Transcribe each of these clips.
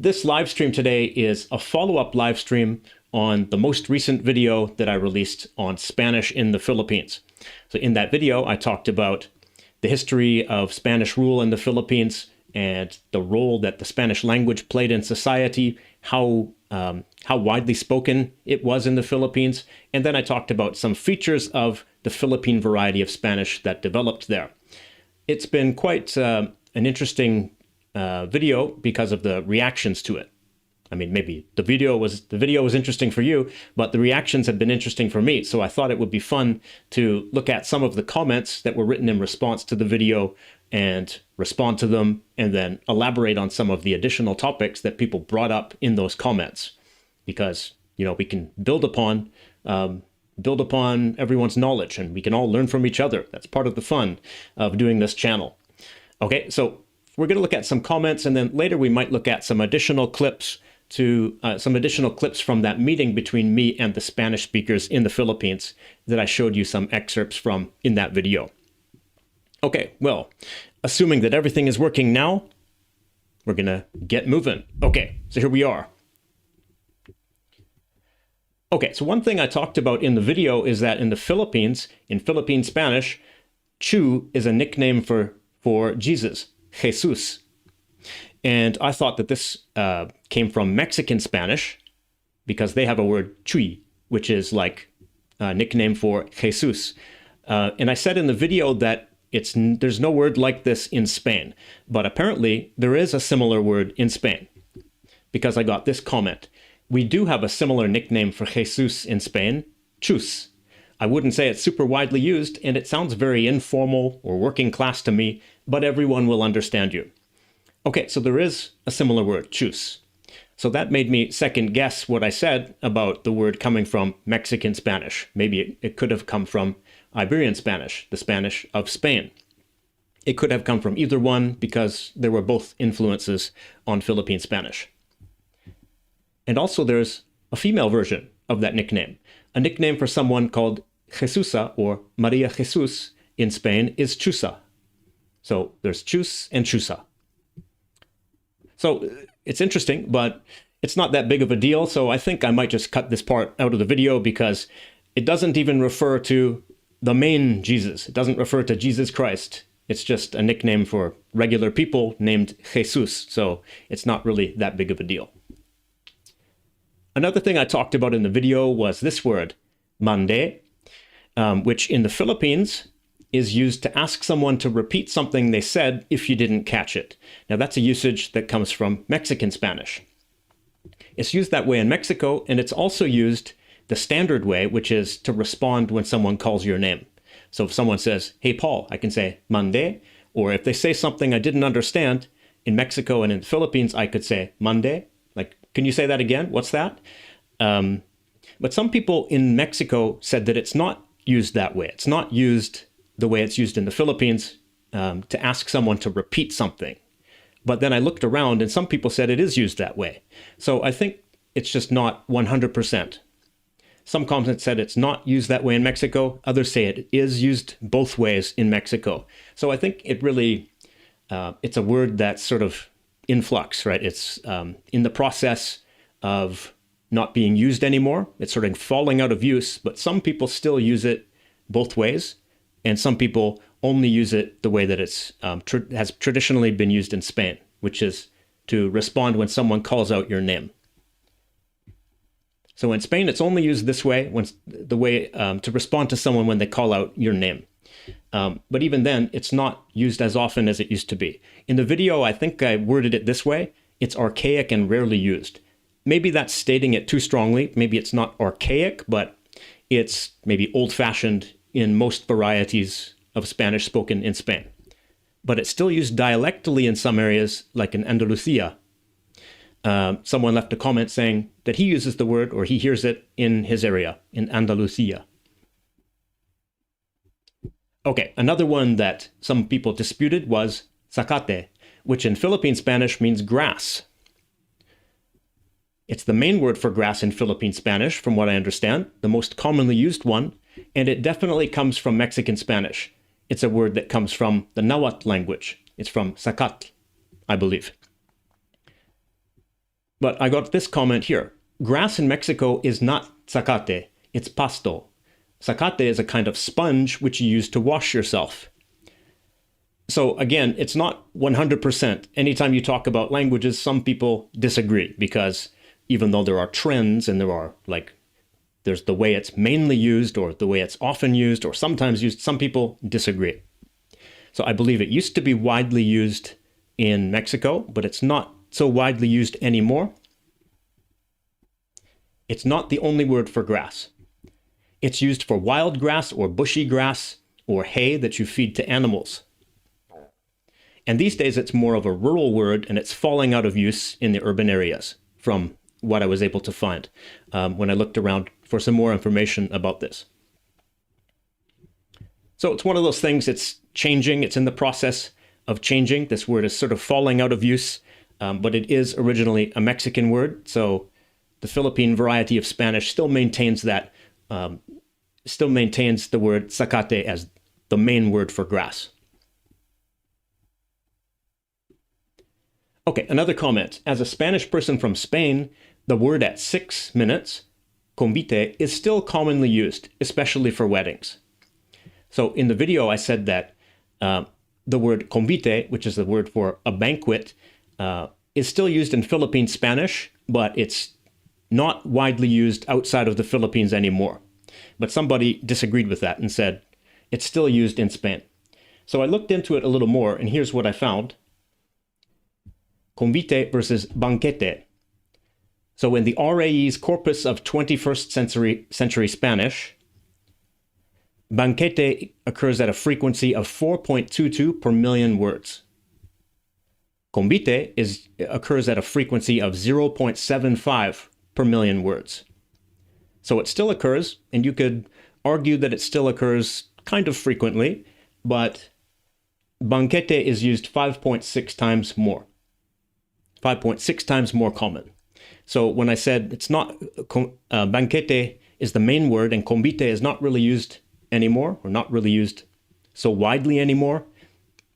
This live stream today is a follow-up live stream on the most recent video that I released on Spanish in the Philippines. So in that video, I talked about the history of Spanish rule in the Philippines and the role that the Spanish language played in society, how widely spoken it was in the Philippines, and then I talked about some features of the Philippine variety of Spanish that developed there. It's been quite an interesting video because of the reactions to it. I mean, maybe the video was interesting for you, but the reactions have been interesting for me. So I thought it would be fun to look at some of the comments that were written in response to the video and respond to them, and then elaborate on some of the additional topics that people brought up in those comments. Because, you know, we can build upon everyone's knowledge, and we can all learn from each other. That's part of the fun of doing this channel. Okay, so we're going to look at some comments, and then later we might look at some additional clips from that meeting between me and the Spanish speakers in the Philippines that I showed you some excerpts from in that video. Okay, well, assuming that everything is working now, we're going to get moving. Okay, so here we are. Okay, so one thing I talked about in the video is that in the Philippines, in Philippine Spanish, Chu is a nickname for Jesus, Jesús. And I thought that this came from Mexican Spanish because they have a word Chuy, which is like a nickname for Jesús. And I said in the video that there's no word like this in Spain, but apparently there is a similar word in Spain, because I got this comment. We do have a similar nickname for Jesús in Spain, Chus. I wouldn't say it's super widely used, and it sounds very informal or working class to me, but everyone will understand you. Okay, so there is a similar word, Chus. So that made me second guess what I said about the word coming from Mexican Spanish. Maybe it could have come from Iberian Spanish, the Spanish of Spain. It could have come from either one because there were both influences on Philippine Spanish. And also there's a female version of that nickname. A nickname for someone called Jesusa or Maria Jesús in Spain is Chusa. So there's Chus and Chusa. So it's interesting, but it's not that big of a deal. So I think I might just cut this part out of the video because it doesn't even refer to the main Jesus. It doesn't refer to Jesus Christ. It's just a nickname for regular people named Jesus. So it's not really that big of a deal. Another thing I talked about in the video was this word, mande, which in the Philippines is used to ask someone to repeat something they said if you didn't catch it. Now that's a usage that comes from Mexican Spanish. It's used that way in Mexico, and it's also used the standard way, which is to respond when someone calls your name. So if someone says, hey, Paul, I can say mande, or if they say something I didn't understand, in Mexico and in the Philippines, I could say mande, like, can you say that again? What's that? But some people in Mexico said that it's not used that way. It's not used the way it's used in the Philippines to ask someone to repeat something. But then I looked around and some people said it is used that way. So I think it's just not 100%. Some comments said it's not used that way in Mexico. Others say it is used both ways in Mexico. So I think it really, it's a word that's sort of in flux, right? It's in the process of not being used anymore. It's sort of falling out of use, but some people still use it both ways. And some people only use it the way that it's has traditionally been used in Spain, which is to respond when someone calls out your name. So in Spain, it's only used this way, to respond to someone when they call out your name. But even then, it's not used as often as it used to be. In the video, I think I worded it this way. It's archaic and rarely used. Maybe that's stating it too strongly. Maybe it's not archaic, but it's maybe old-fashioned in most varieties of Spanish spoken in Spain. But it's still used dialectally in some areas, like in Andalusia. Someone left a comment saying that he uses the word, or he hears it in his area, in Andalusia. Okay, another one that some people disputed was zacate, which in Philippine Spanish means grass. It's the main word for grass in Philippine Spanish, from what I understand, the most commonly used one, and it definitely comes from Mexican Spanish. It's a word that comes from the Nahuatl language. It's from zacate, I believe. But I got this comment here. Grass in Mexico is not zacate, it's pasto. Zacate is a kind of sponge which you use to wash yourself. So again, it's not 100%. Anytime you talk about languages, some people disagree because even though there are trends and there's the way it's mainly used or the way it's often used or sometimes used, some people disagree. So I believe it used to be widely used in Mexico, but it's not so widely used anymore. It's not the only word for grass. It's used for wild grass or bushy grass or hay that you feed to animals. And these days it's more of a rural word and it's falling out of use in the urban areas from what I was able to find when I looked around for some more information about this. So it's one of those things, it's changing, it's in the process of changing. This word is sort of falling out of use, but it is originally a Mexican word. So the Philippine variety of Spanish still maintains that, still maintains the word zacate as the main word for grass. Okay, another comment. As a Spanish person from Spain, the word at 6 minutes, convite, is still commonly used, especially for weddings. So in the video, I said that the word convite, which is the word for a banquet, is still used in Philippine Spanish, but it's not widely used outside of the Philippines anymore. But somebody disagreed with that and said it's still used in Spain. So I looked into it a little more, and here's what I found. Convite versus banquete. So in the RAE's corpus of 21st century Spanish, banquete occurs at a frequency of 4.22 per million words. Convite occurs at a frequency of 0.75 per million words. So it still occurs, and you could argue that it still occurs kind of frequently, but banquete is used 5.6 times more. 5.6 times more common. So when I said it's not, banquete is the main word and convite is not really used anymore, or not really used so widely anymore,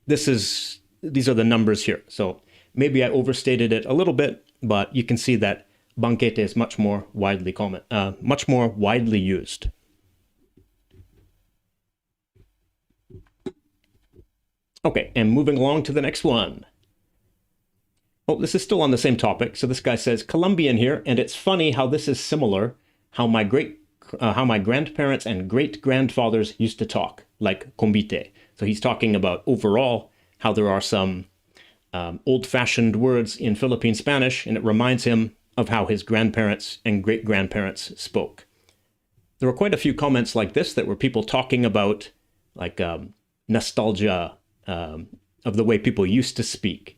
these are the numbers here. So maybe I overstated it a little bit, but you can see that banquete is much more widely used. Okay, and moving along to the next one. Oh, this is still on the same topic. So this guy says, Colombian here, and it's funny how this is similar, how my grandparents and great-grandfathers used to talk, like convite. So he's talking about overall how there are some old-fashioned words in Philippine Spanish, and it reminds him of how his grandparents and great-grandparents spoke. There were quite a few comments like this that were people talking about like nostalgia of the way people used to speak.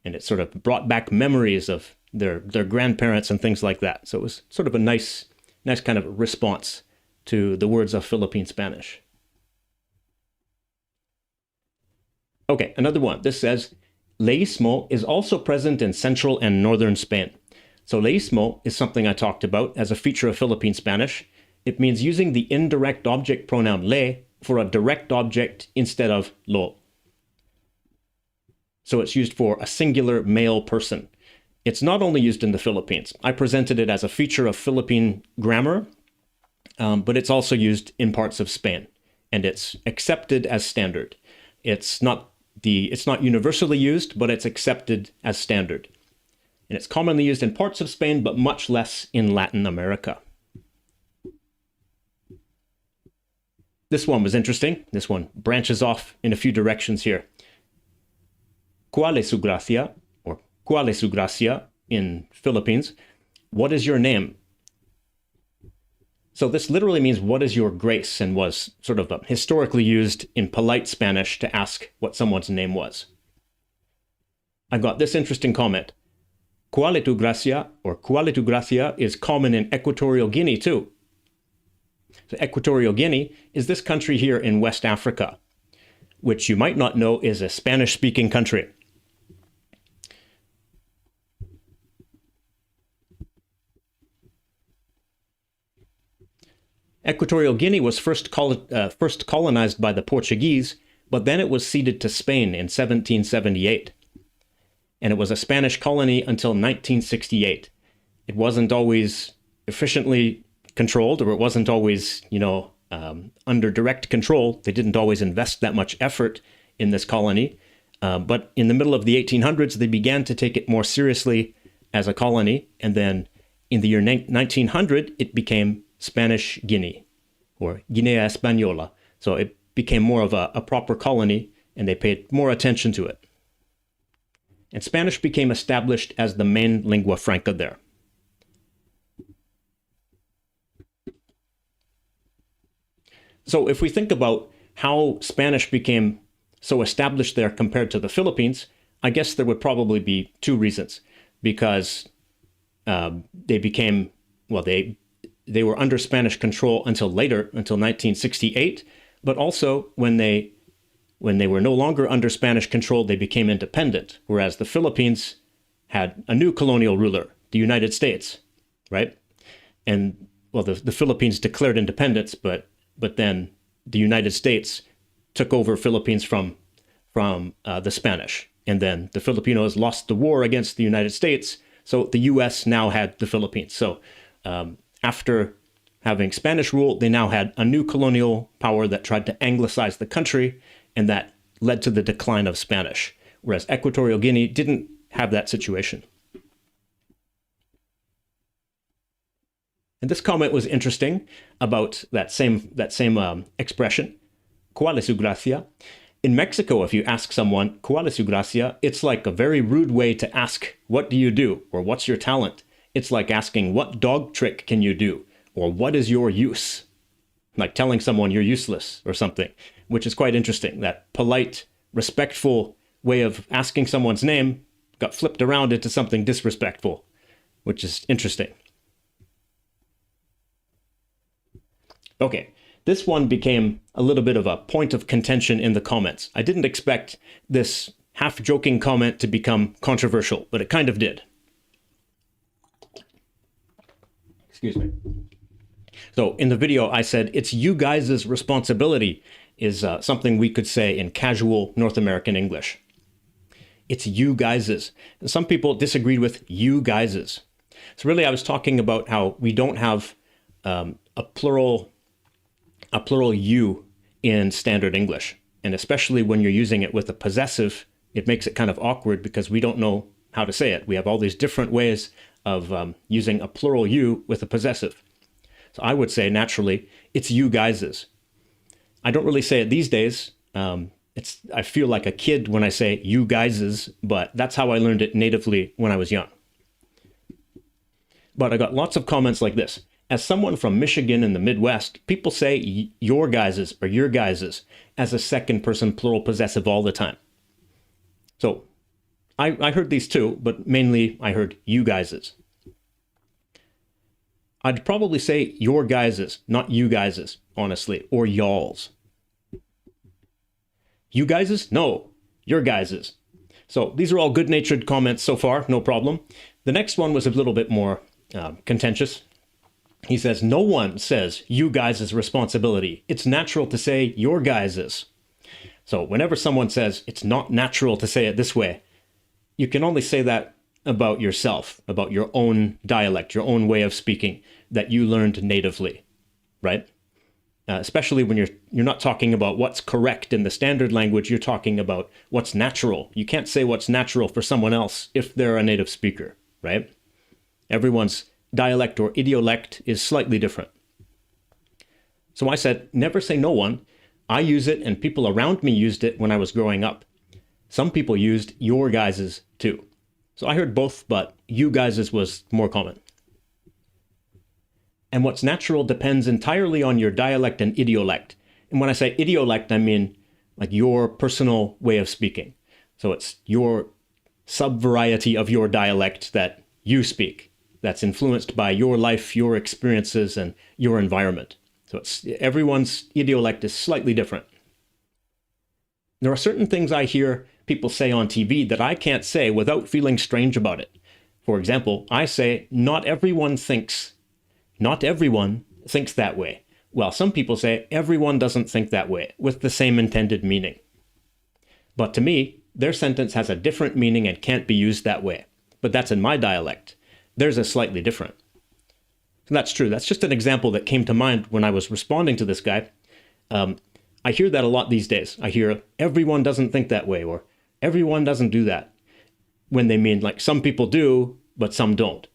And it sort of brought back memories of their grandparents and things like that. So it was sort of a nice kind of response to the words of Philippine Spanish. Okay, another one. This says, leísmo is also present in central and northern Spain. So leísmo is something I talked about as a feature of Philippine Spanish. It means using the indirect object pronoun le for a direct object instead of lo. So it's used for a singular male person. It's not only used in the Philippines. I presented it as a feature of Philippine grammar, but it's also used in parts of Spain, and it's accepted as standard. It's not universally used, but it's accepted as standard. And it's commonly used in parts of Spain, but much less in Latin America. This one was interesting. This one branches off in a few directions here. ¿Cuál es su gracia? Or ¿cuál es su gracia in Philippines? What is your name? So this literally means what is your grace, and was sort of historically used in polite Spanish to ask what someone's name was. I got this interesting comment. ¿Cuál es tu gracia? Or ¿cuál es tu gracia? Is common in Equatorial Guinea too. So Equatorial Guinea is this country here in West Africa, which you might not know is a Spanish-speaking country. Equatorial Guinea was first colonized by the Portuguese, but then it was ceded to Spain in 1778. and it was a Spanish colony until 1968. It wasn't always efficiently controlled, or it wasn't always, under direct control. They didn't always invest that much effort in this colony. But in the middle of the 1800s, they began to take it more seriously as a colony. And then in the year 1900, it became Spanish Guinea, or Guinea Española. So it became more of a proper colony, and they paid more attention to it. And Spanish became established as the main lingua franca there. So if we think about how Spanish became so established there compared to the Philippines, I guess there would probably be two reasons. Because they became, they were under Spanish control until later, until 1968. But also when they were no longer under Spanish control, they became independent. Whereas the Philippines had a new colonial ruler, the United States, right? And the Philippines declared independence, but then the United States took over Philippines from the Spanish. And then the Filipinos lost the war against the United States, so the U.S. now had the Philippines. So after having Spanish rule, they now had a new colonial power that tried to anglicize the country, and that led to the decline of Spanish. Whereas Equatorial Guinea didn't have that situation. And this comment was interesting about that same expression, cuál es su gracia. In Mexico, if you ask someone, cuál es su gracia, it's like a very rude way to ask, what do you do? Or what's your talent? It's like asking, what dog trick can you do? Or what is your use? Like telling someone you're useless or something, which is quite interesting. That polite, respectful way of asking someone's name got flipped around into something disrespectful, which is interesting. Okay, this one became a little bit of a point of contention in the comments. I didn't expect this half-joking comment to become controversial, but it kind of did. Excuse me. So in the video, I said, it's you guys' responsibility is something we could say in casual North American English. It's you guys'. Some people disagreed with you guys'. So really, I was talking about how we don't have a plural you in standard English. And especially when you're using it with a possessive, it makes it kind of awkward because we don't know how to say it. We have all these different ways of using a plural you with a possessive. So I would say naturally, it's you guys'. I don't really say it these days. I feel like a kid when I say you guys', but that's how I learned it natively when I was young. But I got lots of comments like this. As someone from Michigan in the Midwest, people say your guys's or your guys's as a second person plural possessive all the time. So I heard these too, but mainly I heard you guys's. I'd probably say your guys's, not you guys's, honestly, or y'all's. You guys's? No, your guys's. So these are all good-natured comments so far, no problem. The next one was a little bit more contentious. He says, no one says you guys' responsibility. It's natural to say your guys'. So whenever someone says it's not natural to say it this way, you can only say that about yourself, about your own dialect, your own way of speaking that you learned natively, right? Especially when you're not talking about what's correct in the standard language, you're talking about what's natural. You can't say what's natural for someone else if they're a native speaker, right? Everyone's dialect or idiolect is slightly different. So I said, never say no one. I use it and people around me used it when I was growing up. Some people used your guys's too. So I heard both, but you guys's was more common. And what's natural depends entirely on your dialect and idiolect. And when I say idiolect, I mean like your personal way of speaking. So it's your sub-variety of your dialect that you speak, that's influenced by your life, your experiences, and your environment. So everyone's idiolect is slightly different. There are certain things I hear people say on TV that I can't say without feeling strange about it. For example, I say, not everyone thinks that way. Well, some people say everyone doesn't think that way, with the same intended meaning. But to me, their sentence has a different meaning and can't be used that way. But that's in my dialect. Theirs is slightly different. So that's true. That's just an example that came to mind when I was responding to this guy. I hear that a lot these days. I hear everyone doesn't think that way, or everyone doesn't do that, when they mean like some people do, but some don't.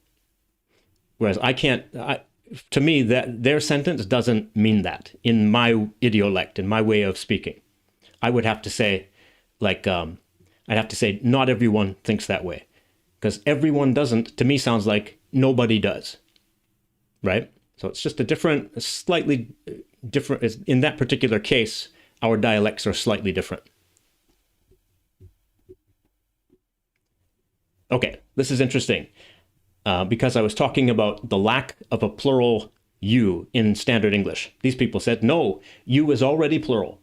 Whereas to me, that their sentence doesn't mean that in my idiolect, in my way of speaking. I would have to say, like, I'd have to say, not everyone thinks that way. Because everyone doesn't, to me, sounds like nobody does. Right? So it's just slightly different. In that particular case, our dialects are slightly different. Okay, this is interesting. Because I was talking about the lack of a plural you in standard English. These people said, no, you is already plural.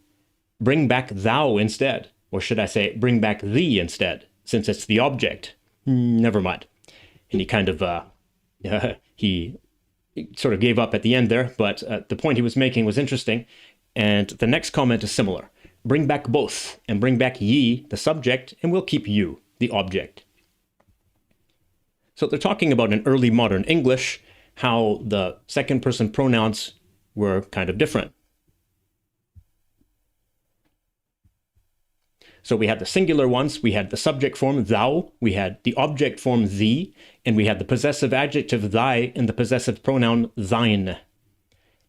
Bring back thou instead. Or should I say, bring back thee instead, since it's the object. Never mind. And he kind of, he sort of gave up at the end there, but the point he was making was interesting. And the next comment is similar. Bring back both, and bring back ye, the subject, and we'll keep you, the object. So they're talking about in early modern English, how the second person pronouns were kind of different. So we had the singular ones, we had the subject form thou, we had the object form thee, and we had the possessive adjective thy and the possessive pronoun thine.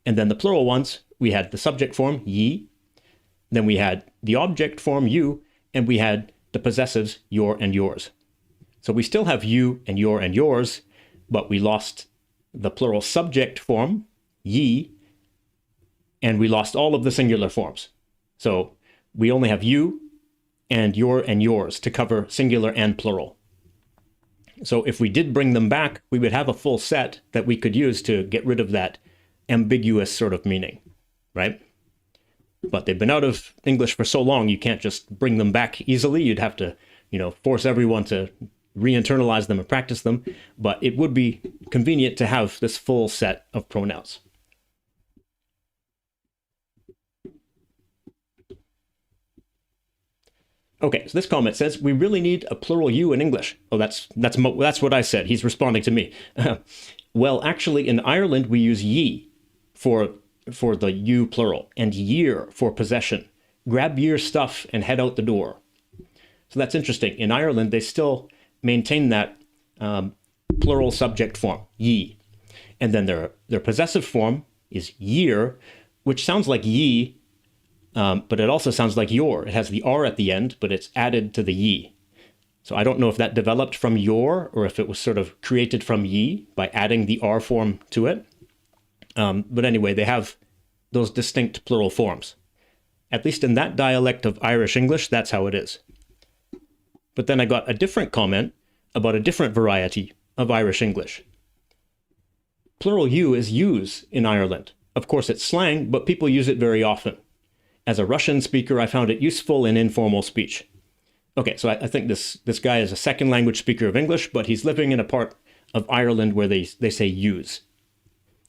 And then the plural ones, we had the subject form ye, then we had the object form you, and we had the possessives your and yours. So we still have you and your and yours, but we lost the plural subject form, ye, and we lost all of the singular forms. So we only have you and yours to cover singular and plural. So if we did bring them back, we would have a full set that we could use to get rid of that ambiguous sort of meaning, right? But they've been out of English for so long, you can't just bring them back easily. You'd have to, force everyone to re-internalize them and practice them. But it would be convenient to have this full set of pronouns. Okay, so this comment says, we really need a plural you in English. Oh, that's what I said. He's responding to me. Well, actually, in Ireland, we use ye for the you plural, and year for possession. Grab your stuff and head out the door. So that's interesting. In Ireland, they still maintain that plural subject form, ye. And then their possessive form is year, which sounds like ye, but it also sounds like your. It has the R at the end, but it's added to the ye. So I don't know if that developed from your or if it was sort of created from ye by adding the R form to it. But anyway, they have those distinct plural forms. At least in that dialect of Irish English, that's how it is. But then I got a different comment about a different variety of Irish English. Plural you is use in Ireland. Of course, it's slang, but people use it very often. As a Russian speaker, I found it useful in informal speech. Okay, so I think this guy is a second language speaker of English, but he's living in a part of Ireland where they say use.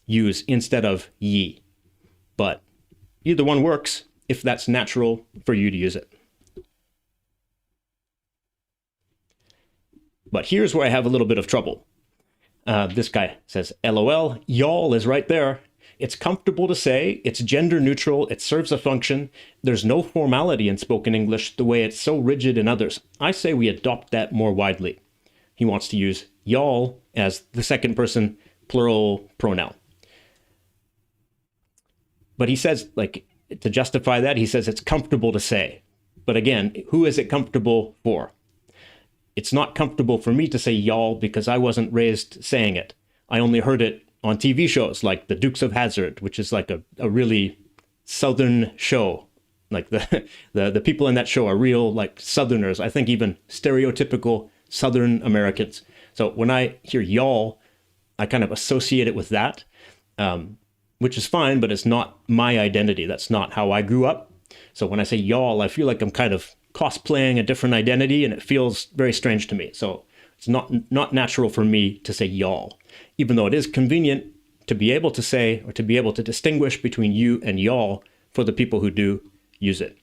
Use instead of ye. But either one works if that's natural for you to use it. But here's where I have a little bit of trouble. This guy says, LOL, y'all is right there. It's comfortable to say, it's gender neutral, it serves a function. There's no formality in spoken English the way it's so rigid in others. I say we adopt that more widely. He wants to use y'all as the second person plural pronoun. But he says, like, to justify that, he says it's comfortable to say. But again, who is it comfortable for? It's not comfortable for me to say y'all because I wasn't raised saying it. I only heard it on TV shows like The Dukes of Hazzard, which is like a really Southern show. Like the people in that show are real like Southerners. I think even stereotypical Southern Americans. So when I hear y'all, I kind of associate it with that, which is fine, but it's not my identity. That's not how I grew up. So when I say y'all, I feel like I'm kind of cosplaying a different identity, and it feels very strange to me. So it's not natural for me to say y'all, even though it is convenient to be able to say or to be able to distinguish between you and y'all for the people who do use it.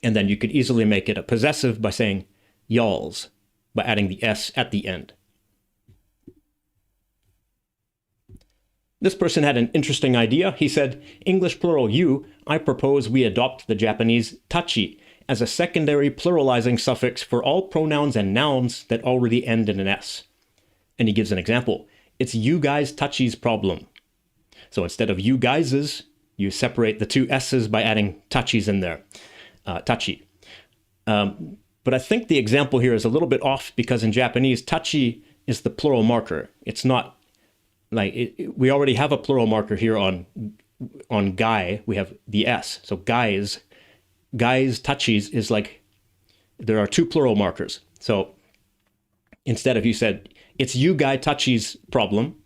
And then you could easily make it a possessive by saying y'alls, by adding the S at the end. This person had an interesting idea. He said, English plural you, I propose we adopt the Japanese tachi as a secondary pluralizing suffix for all pronouns and nouns that already end in an S. And he gives an example. It's you guys tachi's problem. So instead of you guys's, you separate the two S's by adding tachi's in there. Tachi. But I think the example here is a little bit off because in Japanese, tachi is the plural marker. It's not like we already have a plural marker here on guy. We have the S. So guys, tachis is like there are two plural markers. So instead of you said it's you guy tachi's problem,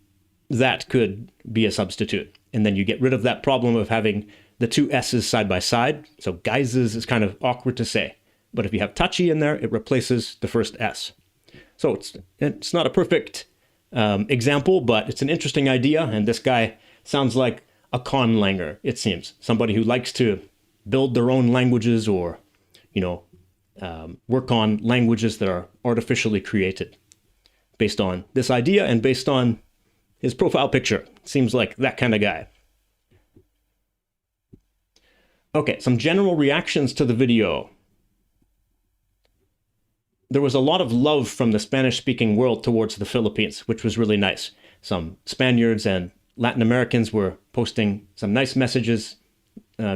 that could be a substitute. And then you get rid of that problem of having the two S's side by side. So guys's is kind of awkward to say. But if you have tachi in there, it replaces the first S. So it's not a perfect example, but it's an interesting idea. And this guy sounds like a conlanger, it seems. Somebody who likes to build their own languages or, work on languages that are artificially created based on this idea and based on his profile picture. Seems like that kind of guy. Okay, some general reactions to the video. There was a lot of love from the Spanish-speaking world towards the Philippines, which was really nice. Some Spaniards and Latin Americans were posting some nice messages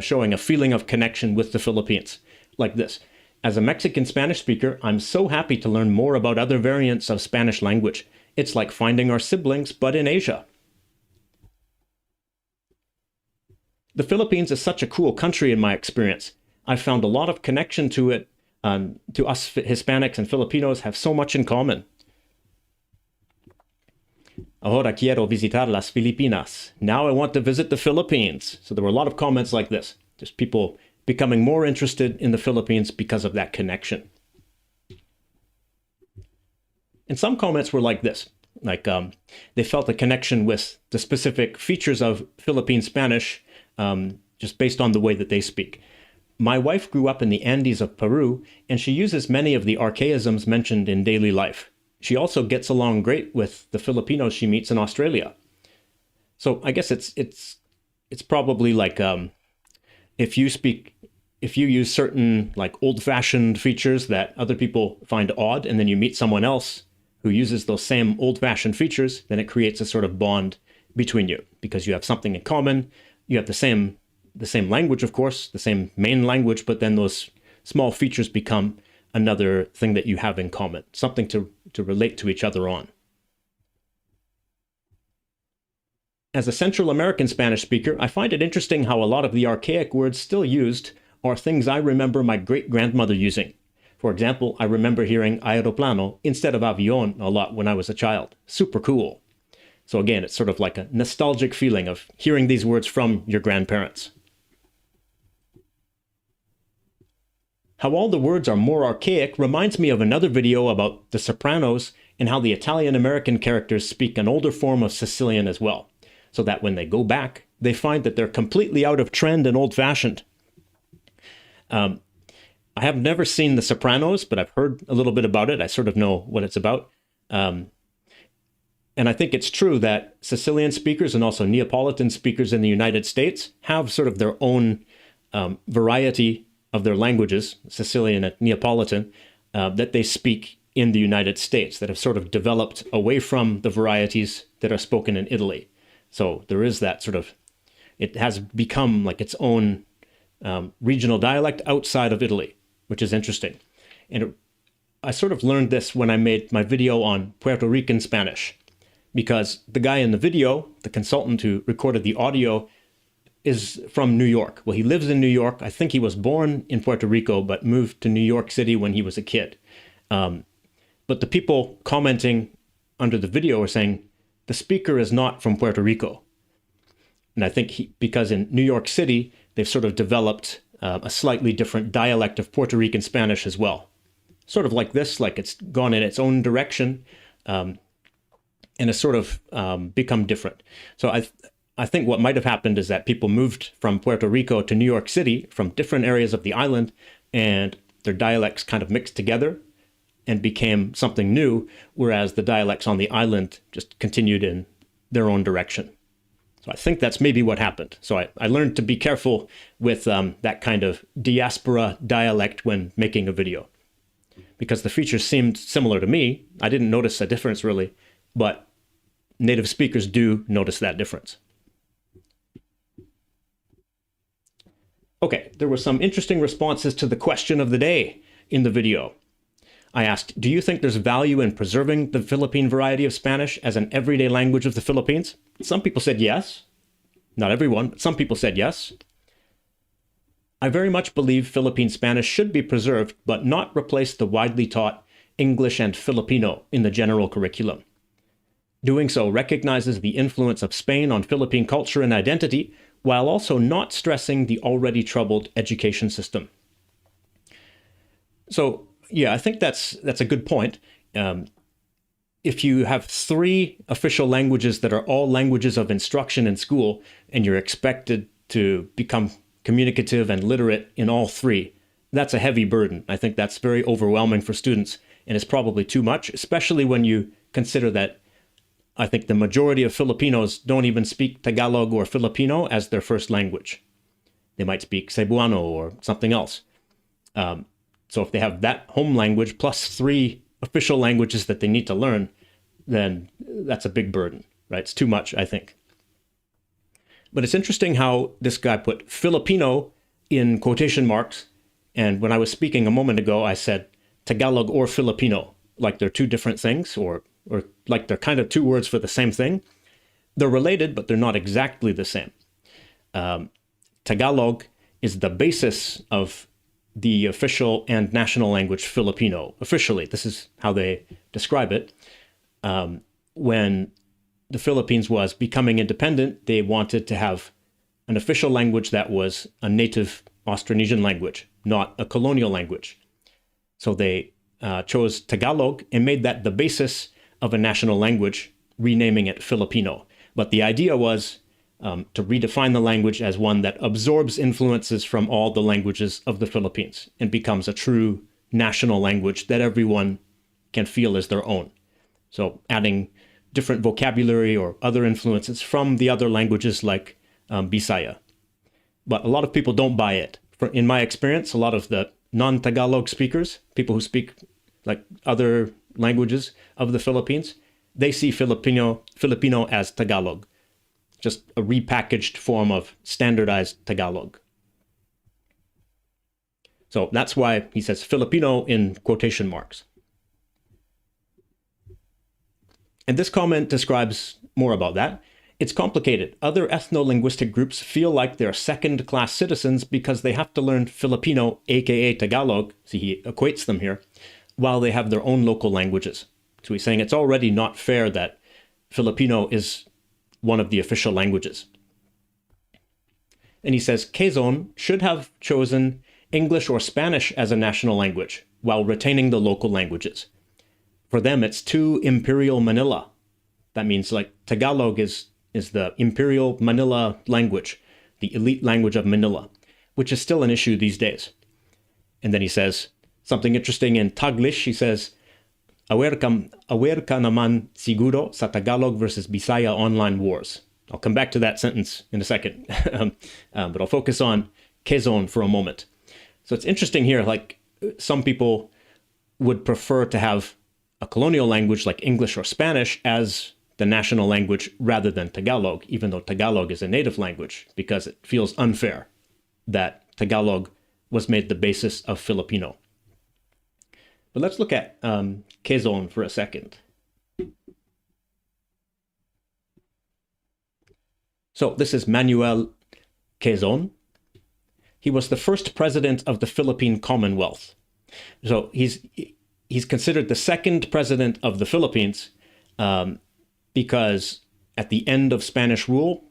showing a feeling of connection with the Philippines, like this. As a Mexican Spanish speaker, I'm so happy to learn more about other variants of Spanish language. It's like finding our siblings, but in Asia. The Philippines is such a cool country in my experience. I've found a lot of connection to it. To us Hispanics and Filipinos have so much in common. Ahora quiero visitar las Filipinas. Now I want to visit the Philippines. So there were a lot of comments like this. Just people becoming more interested in the Philippines because of that connection. And some comments were like this. Like they felt a connection with the specific features of Philippine Spanish just based on the way that they speak. My wife grew up in the Andes of Peru, and she uses many of the archaisms mentioned in daily life. She also gets along great with the Filipinos she meets in Australia. So I guess it's probably like if you use certain like old-fashioned features that other people find odd, and then you meet someone else who uses those same old-fashioned features, then it creates a sort of bond between you because you have something in common. You have the same language, of course, the same main language, but then those small features become another thing that you have in common, something to relate to each other on. As a Central American Spanish speaker, I find it interesting how a lot of the archaic words still used are things I remember my great-grandmother using. For example, I remember hearing aeroplano instead of avión a lot when I was a child. Super cool. So again, it's sort of like a nostalgic feeling of hearing these words from your grandparents. How all the words are more archaic reminds me of another video about the Sopranos and how the Italian-American characters speak an older form of Sicilian as well, so that when they go back, they find that they're completely out of trend and old-fashioned. I have never seen The Sopranos, but I've heard a little bit about it. I sort of know what it's about. And I think it's true that Sicilian speakers and also Neapolitan speakers in the United States have sort of their own variety of their languages, Sicilian and Neapolitan, that they speak in the United States, that have sort of developed away from the varieties that are spoken in Italy. So there is that sort of, it has become like its own regional dialect outside of Italy, which is interesting. And I sort of learned this when I made my video on Puerto Rican Spanish, because the guy in the video, the consultant who recorded the audio, is from New York. Well, he lives in New York. I think he was born in Puerto Rico, but moved to New York City when he was a kid. But the people commenting under the video are saying, the speaker is not from Puerto Rico. And I think because in New York City, they've sort of developed a slightly different dialect of Puerto Rican Spanish as well. Sort of like this, like it's gone in its own direction and has sort of become different. So I think what might have happened is that people moved from Puerto Rico to New York City from different areas of the island, and their dialects kind of mixed together and became something new, whereas the dialects on the island just continued in their own direction. So I think that's maybe what happened. So I learned to be careful with that kind of diaspora dialect when making a video, because the features seemed similar to me. I didn't notice a difference really, but native speakers do notice that difference. Okay, there were some interesting responses to the question of the day in the video. I asked, do you think there's value in preserving the Philippine variety of Spanish as an everyday language of the Philippines? Some people said yes. Not everyone, but some people said yes. I very much believe Philippine Spanish should be preserved, but not replace the widely taught English and Filipino in the general curriculum. Doing so recognizes the influence of Spain on Philippine culture and identity, while also not stressing the already troubled education system. So, yeah, I think that's a good point. If you have 3 official languages that are all languages of instruction in school, and you're expected to become communicative and literate in all 3, that's a heavy burden. I think that's very overwhelming for students, and it's probably too much, especially when you consider that I think the majority of Filipinos don't even speak Tagalog or Filipino as their first language. They might speak Cebuano or something else. So if they have that home language plus 3 official languages that they need to learn, then that's a big burden, right? It's too much, I think. But it's interesting how this guy put Filipino in quotation marks. And when I was speaking a moment ago, I said Tagalog or Filipino, like they're 2 different things, or like they're kind of 2 words for the same thing. They're related, but they're not exactly the same. Tagalog is the basis of the official and national language Filipino. Officially, this is how they describe it. When the Philippines was becoming independent, they wanted to have an official language that was a native Austronesian language, not a colonial language. So they chose Tagalog and made that the basis of a national language, renaming it Filipino. But the idea was to redefine the language as one that absorbs influences from all the languages of the Philippines and becomes a true national language that everyone can feel as their own. So adding different vocabulary or other influences from the other languages like Bisaya. But a lot of people don't buy it. In my experience, a lot of the non-Tagalog speakers, people who speak like other languages of the Philippines, they see Filipino as Tagalog, just a repackaged form of standardized Tagalog. So that's why he says Filipino in quotation marks. And this comment describes more about that. It's complicated. Other ethno-linguistic groups feel like they're second-class citizens because they have to learn Filipino, aka Tagalog, see he equates them here, while they have their own local languages. So he's saying it's already not fair that Filipino is one of the official languages. And he says Quezon should have chosen English or Spanish as a national language while retaining the local languages. For them, it's too Imperial Manila. That means like Tagalog is the Imperial Manila language, the elite language of Manila, which is still an issue these days. And then he says something interesting in TAGLISH. He says, aware ka naman siguro sa Tagalog versus Bisaya online wars. I'll come back to that sentence in a second, but I'll focus on Quezon for a moment. So it's interesting here, like some people would prefer to have a colonial language like English or Spanish as the national language rather than Tagalog, even though Tagalog is a native language, because it feels unfair that Tagalog was made the basis of Filipino. But let's look at Quezon for a second. So this is Manuel Quezon. He was the first president of the Philippine Commonwealth. So he's considered the second president of the Philippines because at the end of Spanish rule,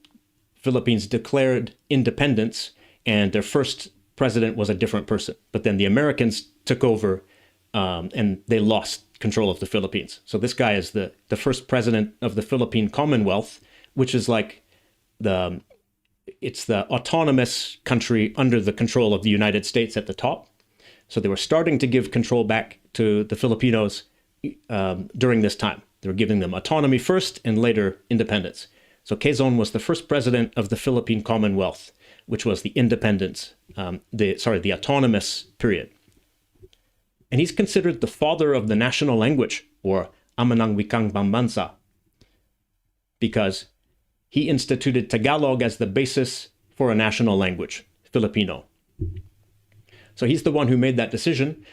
Philippines declared independence and their first president was a different person. But then the Americans took over and they lost control of the Philippines. So this guy is the first president of the Philippine Commonwealth, which is like it's the autonomous country under the control of the United States at the top. So they were starting to give control back to the Filipinos during this time. They were giving them autonomy first and later independence. So Quezon was the first president of the Philippine Commonwealth, which was the independence, the autonomous period. And he's considered the father of the national language, or ama ng wikang pambansa, because he instituted Tagalog as the basis for a national language, Filipino. So he's the one who made that decision,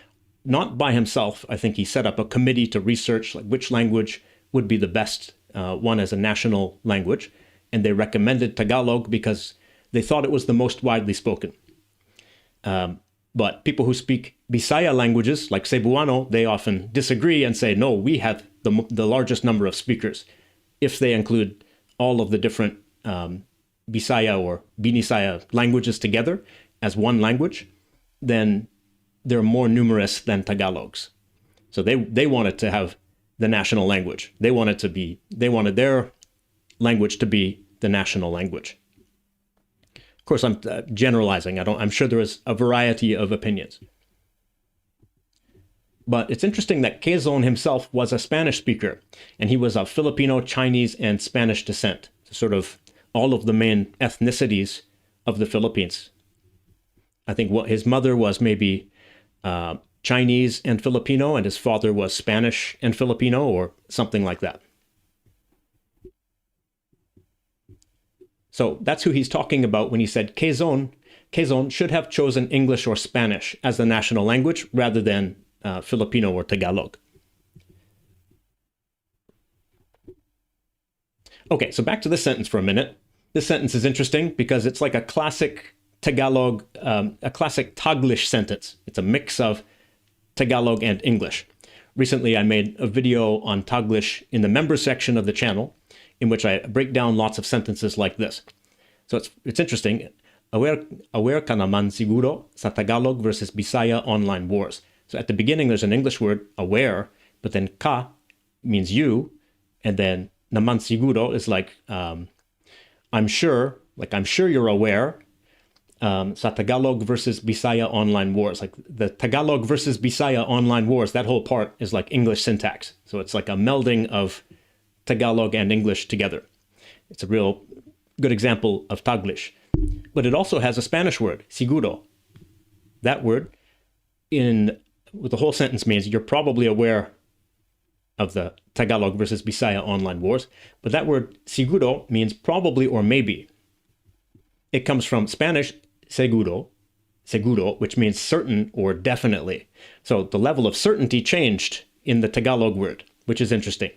not by himself. I think he set up a committee to research which language would be the best one as a national language, and they recommended Tagalog because they thought it was the most widely spoken. But people who speak Bisaya languages, like Cebuano, they often disagree and say, no, we have the largest number of speakers. If they include all of the different Bisaya or Binisaya languages together as one language, then they're more numerous than Tagalogs. So they wanted to have the national language. They wanted their language to be the national language. Of course, I'm generalizing. I'm sure there is a variety of opinions. But it's interesting that Quezon himself was a Spanish speaker, and he was of Filipino, Chinese, and Spanish descent, sort of all of the main ethnicities of the Philippines. I think his mother was maybe Chinese and Filipino, and his father was Spanish and Filipino, or something like that. So that's who he's talking about when he said Quezon should have chosen English or Spanish as the national language rather than Filipino or Tagalog. Okay, so back to this sentence for a minute. This sentence is interesting because it's like a classic Tagalog, a classic TAGLISH sentence. It's a mix of Tagalog and English. Recently, I made a video on TAGLISH in the members section of the channel, in which I break down lots of sentences like this. So it's interesting. Aware ka naman siguro sa Tagalog versus Bisaya online wars. So at the beginning, there's an English word, aware, but then ka means you, and then naman siguro is like, I'm sure you're aware, sa Tagalog versus Bisaya online wars. Like the Tagalog versus Bisaya online wars, that whole part is like English syntax. So it's like a melding of Tagalog and English together. It's a real good example of Taglish. But it also has a Spanish word, siguro. That word, with the whole sentence, means you're probably aware of the Tagalog versus Bisaya online wars. But that word, siguro, means probably or maybe. It comes from Spanish, seguro, which means certain or definitely. So the level of certainty changed in the Tagalog word, which is interesting.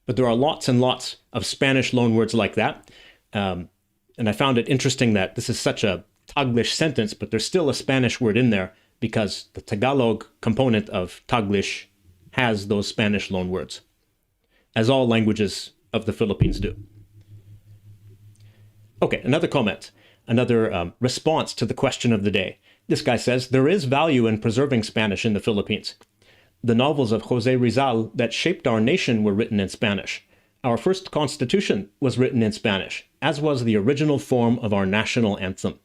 But there are lots and lots of Spanish loanwords like that. And I found it interesting that this is such a Taglish sentence, but there's still a Spanish word in there because the Tagalog component of Taglish has those Spanish loanwords, as all languages of the Philippines do. Okay, another comment, another response to the question of the day. This guy says, there is value in preserving Spanish in the Philippines. The novels of Jose Rizal that shaped our nation were written in Spanish. Our first constitution was written in Spanish, as was the original form of our national anthem.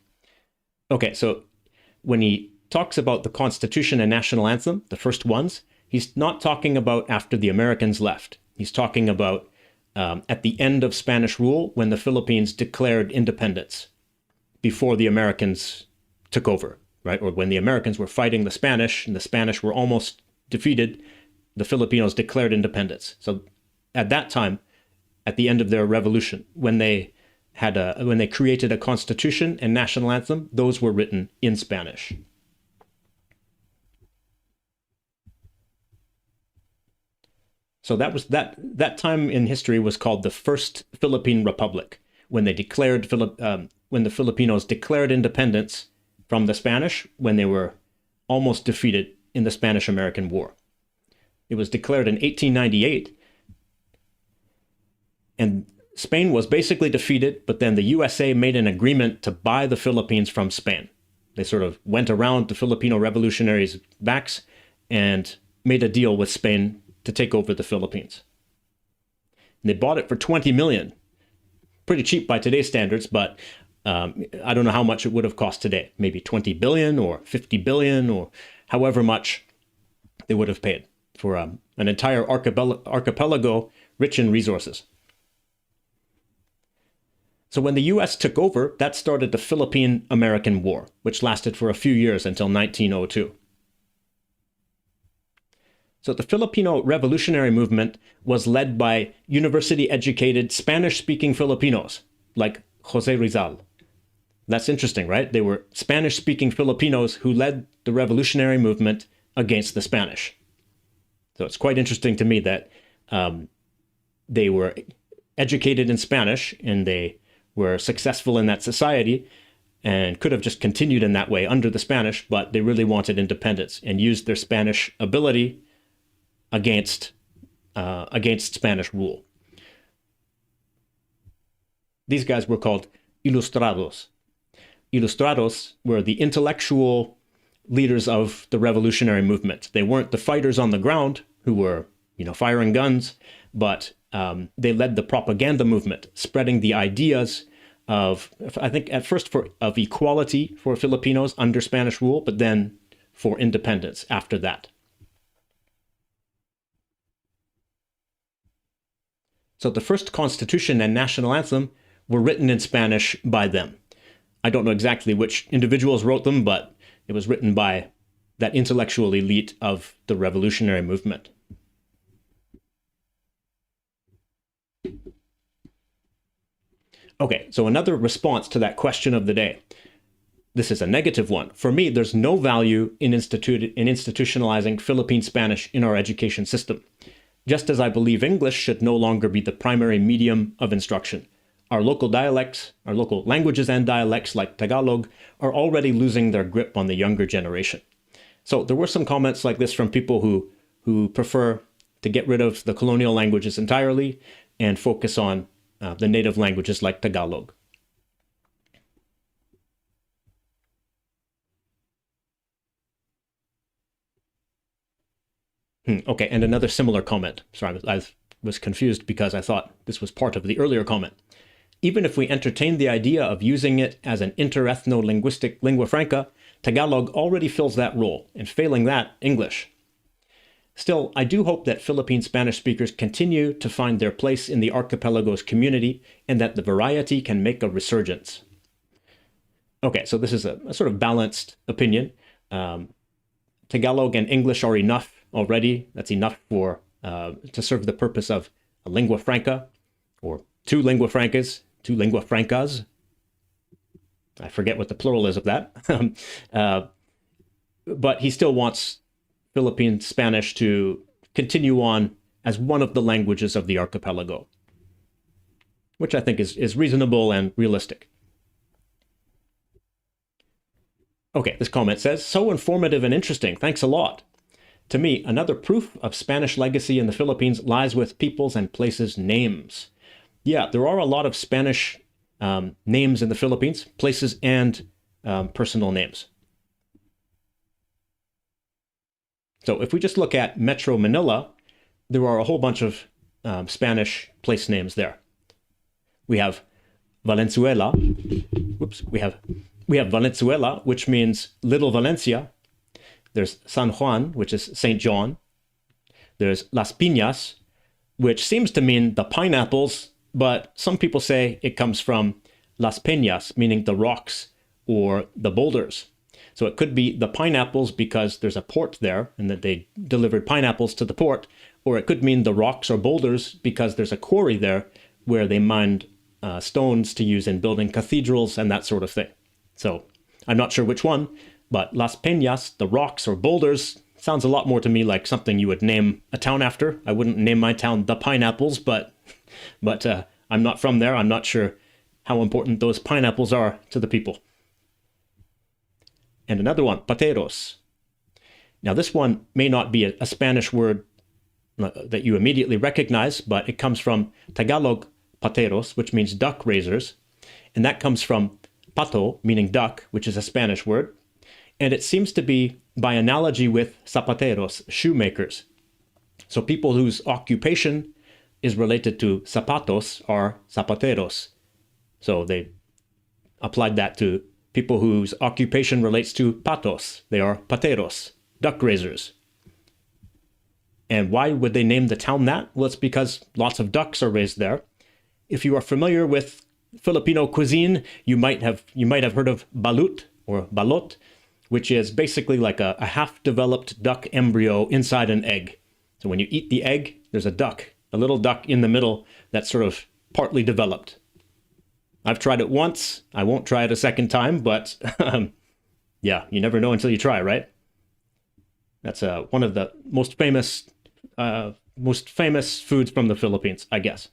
Okay, so when he talks about the Constitution and national anthem, the first ones, he's not talking about after the Americans left. He's talking about at the end of Spanish rule when the Philippines declared independence, before the Americans took over, right? Or when the Americans were fighting the Spanish and the Spanish were almost defeated, the Filipinos declared independence. So at that time, at the end of their revolution, when they created a constitution and national anthem, those were written in Spanish. So that time in history was called the First Philippine Republic, when they declared when the Filipinos declared independence from the Spanish when they were almost defeated in the Spanish-American War. It was declared in 1898, and Spain was basically defeated, but then the USA made an agreement to buy the Philippines from Spain. They sort of went around the Filipino revolutionaries' backs and made a deal with Spain to take over the Philippines. And they bought it for $20 million. Pretty cheap by today's standards, but I don't know how much it would have cost today, maybe 20 billion or 50 billion or however much they would have paid for an entire archipelago rich in resources. So when the US took over, that started the Philippine-American War, which lasted for a few years until 1902. So the Filipino revolutionary movement was led by university-educated Spanish-speaking Filipinos, like Jose Rizal. That's interesting, right? They were Spanish-speaking Filipinos who led the revolutionary movement against the Spanish. So it's quite interesting to me that they were educated in Spanish and they were successful in that society and could have just continued in that way under the Spanish, but they really wanted independence and used their Spanish ability against Spanish rule. These guys were called ilustrados. Ilustrados were the intellectual leaders of the revolutionary movement. They weren't the fighters on the ground who were, firing guns, but they led the propaganda movement, spreading the ideas of, I think at first of equality for Filipinos under Spanish rule, but then for independence after that. So the first constitution and national anthem were written in Spanish by them. I don't know exactly which individuals wrote them, but it was written by that intellectual elite of the revolutionary movement. Okay, so another response to that question of the day. This is a negative one. For me, there's no value in institutionalizing Philippine Spanish in our education system. Just as I believe English should no longer be the primary medium of instruction. Our local dialects, our local languages and dialects like Tagalog are already losing their grip on the younger generation. So there were some comments like this from people who prefer to get rid of the colonial languages entirely and focus on the native languages like Tagalog. Okay, and another similar comment. Sorry, I was confused because I thought this was part of the earlier comment. Even if we entertain the idea of using it as an interethno-linguistic lingua franca, Tagalog already fills that role, and failing that, English. Still, I do hope that Philippine Spanish speakers continue to find their place in the archipelago's community and that the variety can make a resurgence. Okay, so this is a sort of balanced opinion. Tagalog and English are enough already. That's enough for to serve the purpose of a lingua franca, or two lingua francas. I forget what the plural is of that. But he still wants Philippine Spanish to continue on as one of the languages of the archipelago, which I think is reasonable and realistic. Okay, this comment says, so informative and interesting. Thanks a lot. To me, another proof of Spanish legacy in the Philippines lies with people's and places' names. Yeah, there are a lot of Spanish names in the Philippines, places and personal names. So if we just look at Metro Manila, there are a whole bunch of Spanish place names there. We have Valenzuela. We have Valenzuela, which means Little Valencia. There's San Juan, which is St. John. There's Las Piñas, which seems to mean the pineapples, but some people say it comes from Las Peñas, meaning the rocks or the boulders. So it could be the pineapples because there's a port there and that they delivered pineapples to the port, or it could mean the rocks or boulders because there's a quarry there where they mined stones to use in building cathedrals and that sort of thing. So I'm not sure which one, but Las Peñas, the rocks or boulders, sounds a lot more to me like something you would name a town after. I wouldn't name my town the Pineapples, but I'm not from there. I'm not sure how important those pineapples are to the people. And another one, pateros. Now this one may not be a Spanish word that you immediately recognize, but it comes from Tagalog pateros, which means duck raisers. And that comes from pato, meaning duck, which is a Spanish word. And it seems to be by analogy with zapateros, shoemakers. So people whose occupation is related to zapatos are zapateros. So they applied that to people whose occupation relates to patos. They are pateros, duck raisers. And why would they name the town that? Well, it's because lots of ducks are raised there. If you are familiar with Filipino cuisine, you might have heard of balut or balot, which is basically like a half-developed duck embryo inside an egg. So when you eat the egg, there's a duck, a little duck in the middle that's sort of partly developed. I've tried it once. I won't try it a second time, but yeah, you never know until you try, right? That's one of the most famous foods from the Philippines, I guess.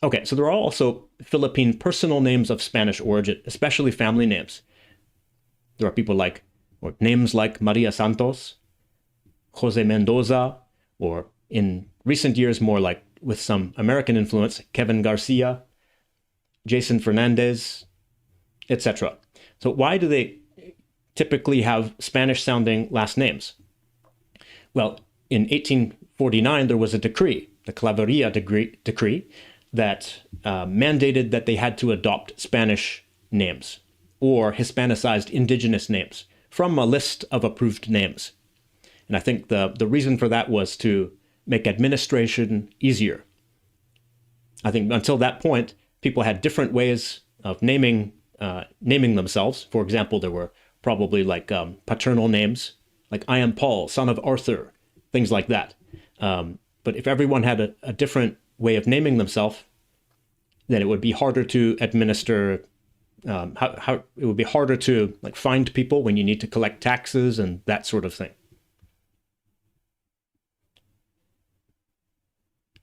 Okay, so there are also Philippine personal names of Spanish origin, especially family names. There are people or names like Maria Santos, Jose Mendoza, or in recent years, more like with some American influence, Kevin Garcia, Jason Fernandez, etc. So why do they typically have Spanish-sounding last names? Well, in 1849, there was a decree, the Claveria decree, that mandated that they had to adopt Spanish names or Hispanicized indigenous names from a list of approved names. And I think the reason for that was to make administration easier. I think until that point, people had different ways of naming themselves. For example, there were probably paternal names, like I am Paul, son of Arthur, things like that. But if everyone had a different way of naming themselves, then it would be harder to administer. It would be harder to find people when you need to collect taxes and that sort of thing.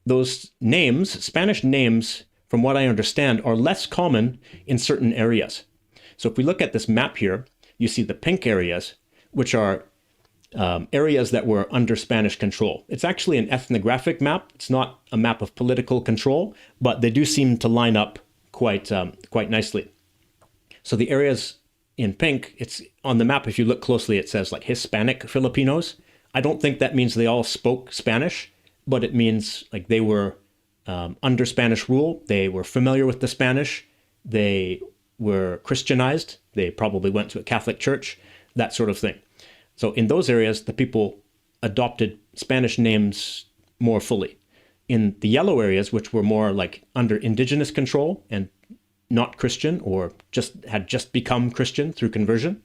Those names, Spanish names, from what I understand, are less common in certain areas. So if we look at this map here, you see the pink areas, which are areas that were under Spanish control. It's actually an ethnographic map. It's not a map of political control, but they do seem to line up quite nicely. So the areas in pink, it's on the map, if you look closely, it says Hispanic Filipinos. I don't think that means they all spoke Spanish, but it means they were under Spanish rule. They were familiar with the Spanish. They were Christianized. They probably went to a Catholic church, that sort of thing. So in those areas, the people adopted Spanish names more fully. In the yellow areas, which were more under indigenous control and not Christian, or had just become Christian through conversion,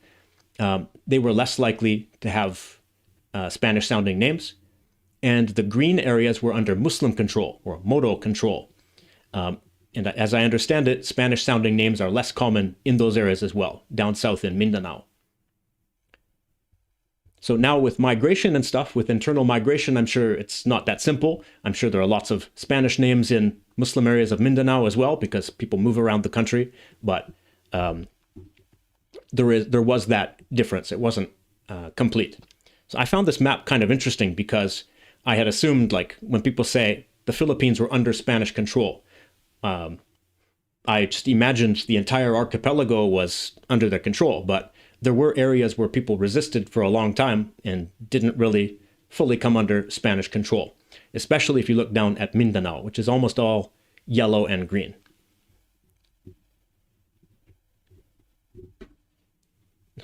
they were less likely to have Spanish-sounding names. And the green areas were under Muslim control or Moro control. And as I understand it, Spanish-sounding names are less common in those areas as well, down south in Mindanao. So now with migration and stuff, with internal migration, I'm sure it's not that simple. I'm sure there are lots of Spanish names in Muslim areas of Mindanao as well, because people move around the country. But there was that difference. It wasn't complete. So I found this map kind of interesting because I had assumed when people say the Philippines were under Spanish control, I just imagined the entire archipelago was under their control, but there were areas where people resisted for a long time and didn't really fully come under Spanish control, especially if you look down at Mindanao, which is almost all yellow and green.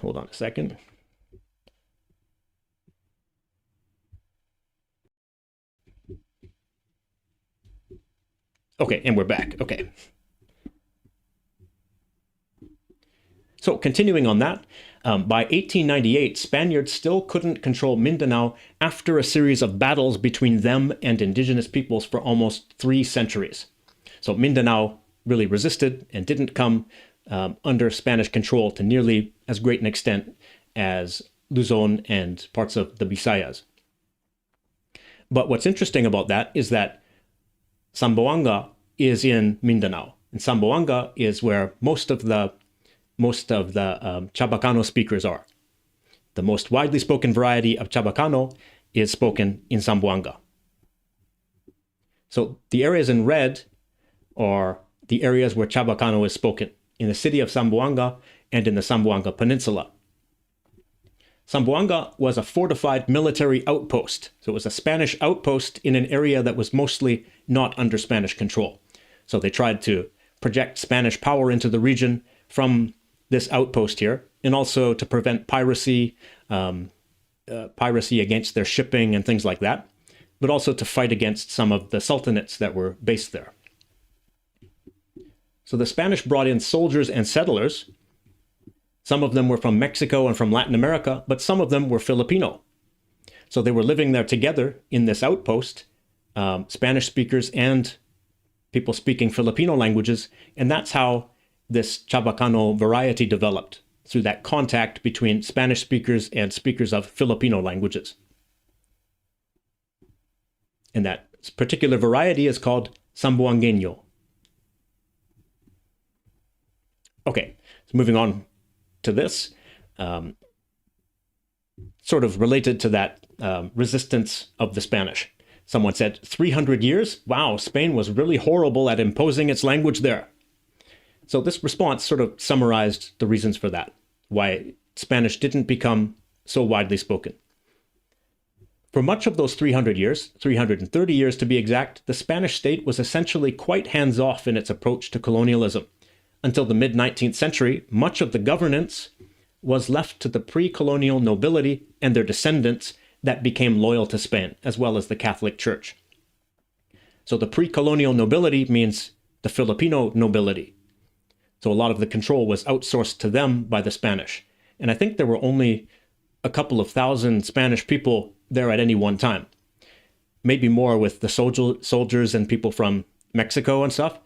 Hold on a second. Okay, and we're back. Okay. So continuing on that, by 1898, Spaniards still couldn't control Mindanao after a series of battles between them and indigenous peoples for almost 3 centuries. So Mindanao really resisted and didn't come under Spanish control to nearly as great an extent as Luzon and parts of the Visayas. But what's interesting about that is that Zamboanga is in Mindanao, and Zamboanga is where most of the Chavacano speakers are. The most widely spoken variety of Chavacano is spoken in Zamboanga. So the areas in red are the areas where Chavacano is spoken, in the city of Zamboanga and in the Zamboanga Peninsula. Zamboanga was a fortified military outpost. So it was a Spanish outpost in an area that was mostly not under Spanish control. So they tried to project Spanish power into the region from this outpost here, and also to prevent piracy, piracy against their shipping and things like that, but also to fight against some of the sultanates that were based there. So the Spanish brought in soldiers and settlers. Some of them were from Mexico and from Latin America, but some of them were Filipino. So they were living there together in this outpost, Spanish speakers and people speaking Filipino languages, and that's how this Chavacano variety developed, through that contact between Spanish speakers and speakers of Filipino languages. And that particular variety is called Zamboangueño. Okay, so moving on to this, sort of related to that resistance of the Spanish. Someone said, 300 years? Wow, Spain was really horrible at imposing its language there. So this response sort of summarized the reasons for that, why Spanish didn't become so widely spoken. For much of those 300 years, 330 years to be exact, the Spanish state was essentially quite hands-off in its approach to colonialism. Until the mid-19th century, much of the governance was left to the pre-colonial nobility and their descendants that became loyal to Spain, as well as the Catholic Church. So the pre-colonial nobility means the Filipino nobility. So a lot of the control was outsourced to them by the Spanish. And I think there were only a couple of thousand Spanish people there at any one time. Maybe more with the soldiers and people from Mexico and stuff.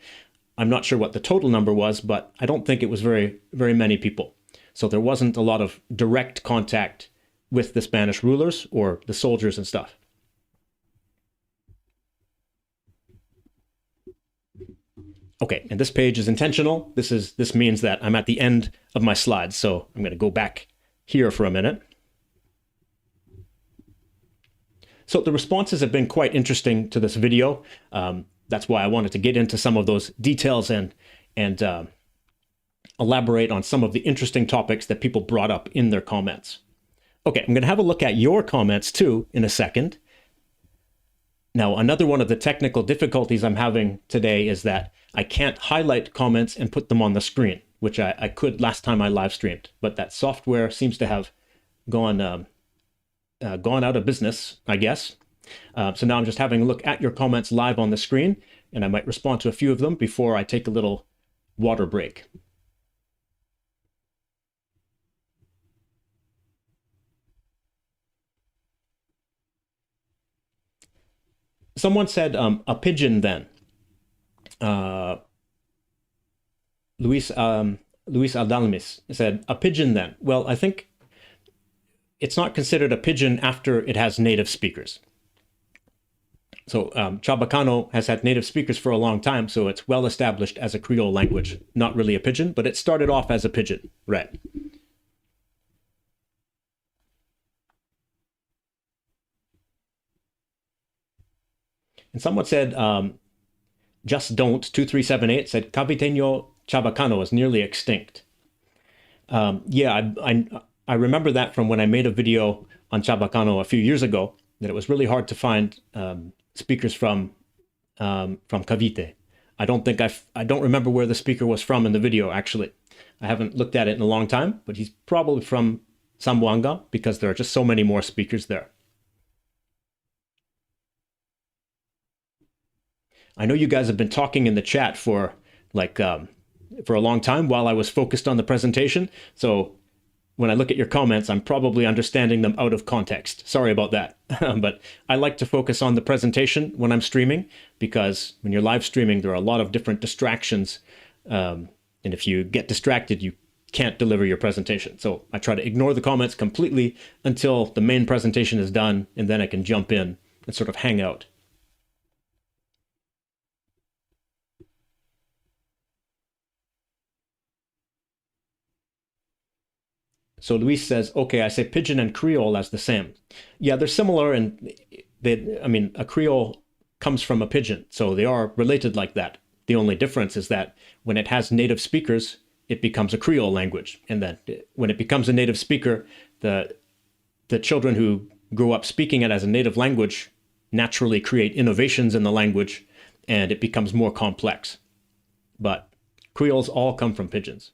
I'm not sure what the total number was, but I don't think it was very, very many people. So there wasn't a lot of direct contact with the Spanish rulers or the soldiers and stuff. Okay, and this page is intentional. This means that I'm at the end of my slides, so I'm going to go back here for a minute. So the responses have been quite interesting to this video. That's why I wanted to get into some of those details and elaborate on some of the interesting topics that people brought up in their comments. Okay, I'm going to have a look at your comments too in a second. Now, another one of the technical difficulties I'm having today is that I can't highlight comments and put them on the screen, which I could last time I live streamed, but that software seems to have gone out of business, I guess. So now I'm just having a look at your comments live on the screen, and I might respond to a few of them before I take a little water break. Someone said, a pigeon then. Luis Aldalmis said, a pigeon then. Well, I think it's not considered a pigeon after it has native speakers. So Chavacano has had native speakers for a long time, so it's well established as a Creole language. Not really a pigeon, but it started off as a pigeon, right? And someone said, just don't, 2378 said, Caviteño Chavacano is nearly extinct. Yeah, I remember that from when I made a video on Chavacano a few years ago, that it was really hard to find speakers from Cavite. I don't remember where the speaker was from in the video, actually. I haven't looked at it in a long time, but he's probably from Zamboanga because there are just so many more speakers there. I know you guys have been talking in the chat for a long time while I was focused on the presentation. So when I look at your comments, I'm probably understanding them out of context. Sorry about that. But I like to focus on the presentation when I'm streaming, because when you're live streaming, there are a lot of different distractions. And if you get distracted, you can't deliver your presentation. So I try to ignore the comments completely until the main presentation is done, and then I can jump in and sort of hang out. So Luis says, okay, I say pigeon and Creole as the same. Yeah, they're similar, and a Creole comes from a pigeon, so they are related like that. The only difference is that when it has native speakers, it becomes a Creole language. And then when it becomes a native speaker, the children who grow up speaking it as a native language naturally create innovations in the language, and it becomes more complex. But Creoles all come from pigeons.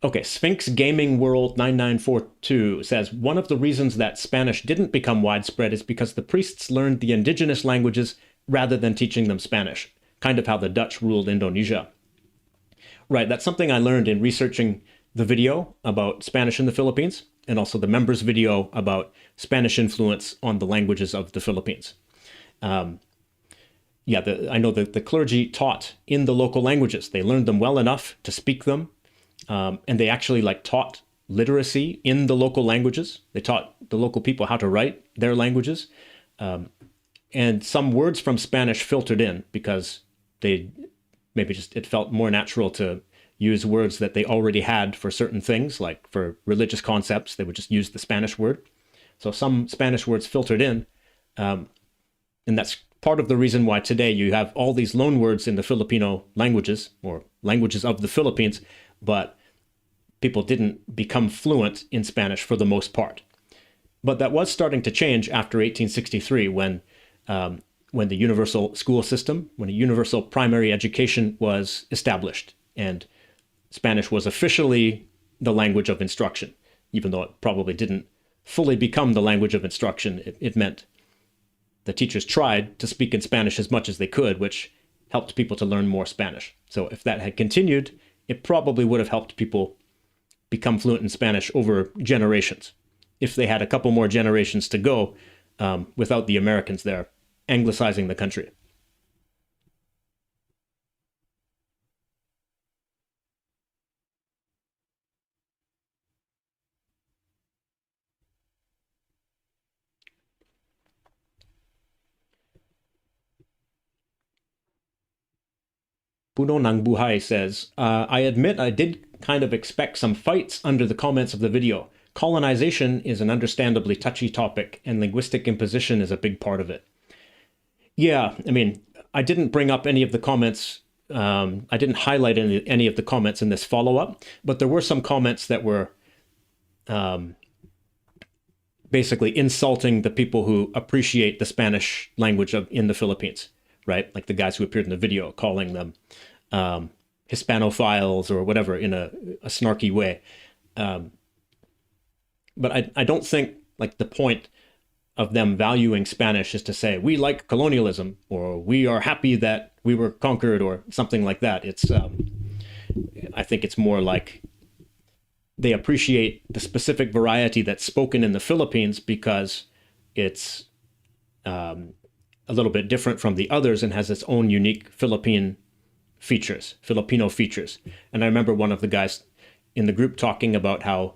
Okay, Sphinx Gaming World 9942 says one of the reasons that Spanish didn't become widespread is because the priests learned the indigenous languages rather than teaching them Spanish, kind of how the Dutch ruled Indonesia. Right, that's something I learned in researching the video about Spanish in the Philippines, and also the members' video about Spanish influence on the languages of the Philippines. I know that the clergy taught in the local languages. They learned them well enough to speak them, and they actually taught literacy in the local languages. They taught the local people how to write their languages. And some words from Spanish filtered in because it felt more natural to use words that they already had for certain things, like for religious concepts. They would just use the Spanish word. So some Spanish words filtered in. And that's part of the reason why today you have all these loan words in the Filipino languages, or languages of the Philippines, but people didn't become fluent in Spanish for the most part. But that was starting to change after 1863 when the universal school system, when a universal primary education was established, and Spanish was officially the language of instruction, even though it probably didn't fully become the language of instruction. It meant the teachers tried to speak in Spanish as much as they could, which helped people to learn more Spanish. So if that had continued, it probably would have helped people become fluent in Spanish over generations. If they had a couple more generations to go without the Americans there anglicizing the country. Puno Nang Buhay says, I admit I did kind of expect some fights under the comments of the video. Colonization is an understandably touchy topic, and linguistic imposition is a big part of it. Yeah, I mean, I didn't bring up any of the comments. I didn't highlight any of the comments in this follow-up, but there were some comments that were basically insulting the people who appreciate the Spanish language in the Philippines, right? Like the guys who appeared in the video, calling them Hispanophiles or whatever in a snarky way. But I don't think the point of them valuing Spanish is to say, we like colonialism, or we are happy that we were conquered, or something like that. I think it's more like they appreciate the specific variety that's spoken in the Philippines because it's a little bit different from the others and has its own unique Filipino features. And I remember one of the guys in the group talking about how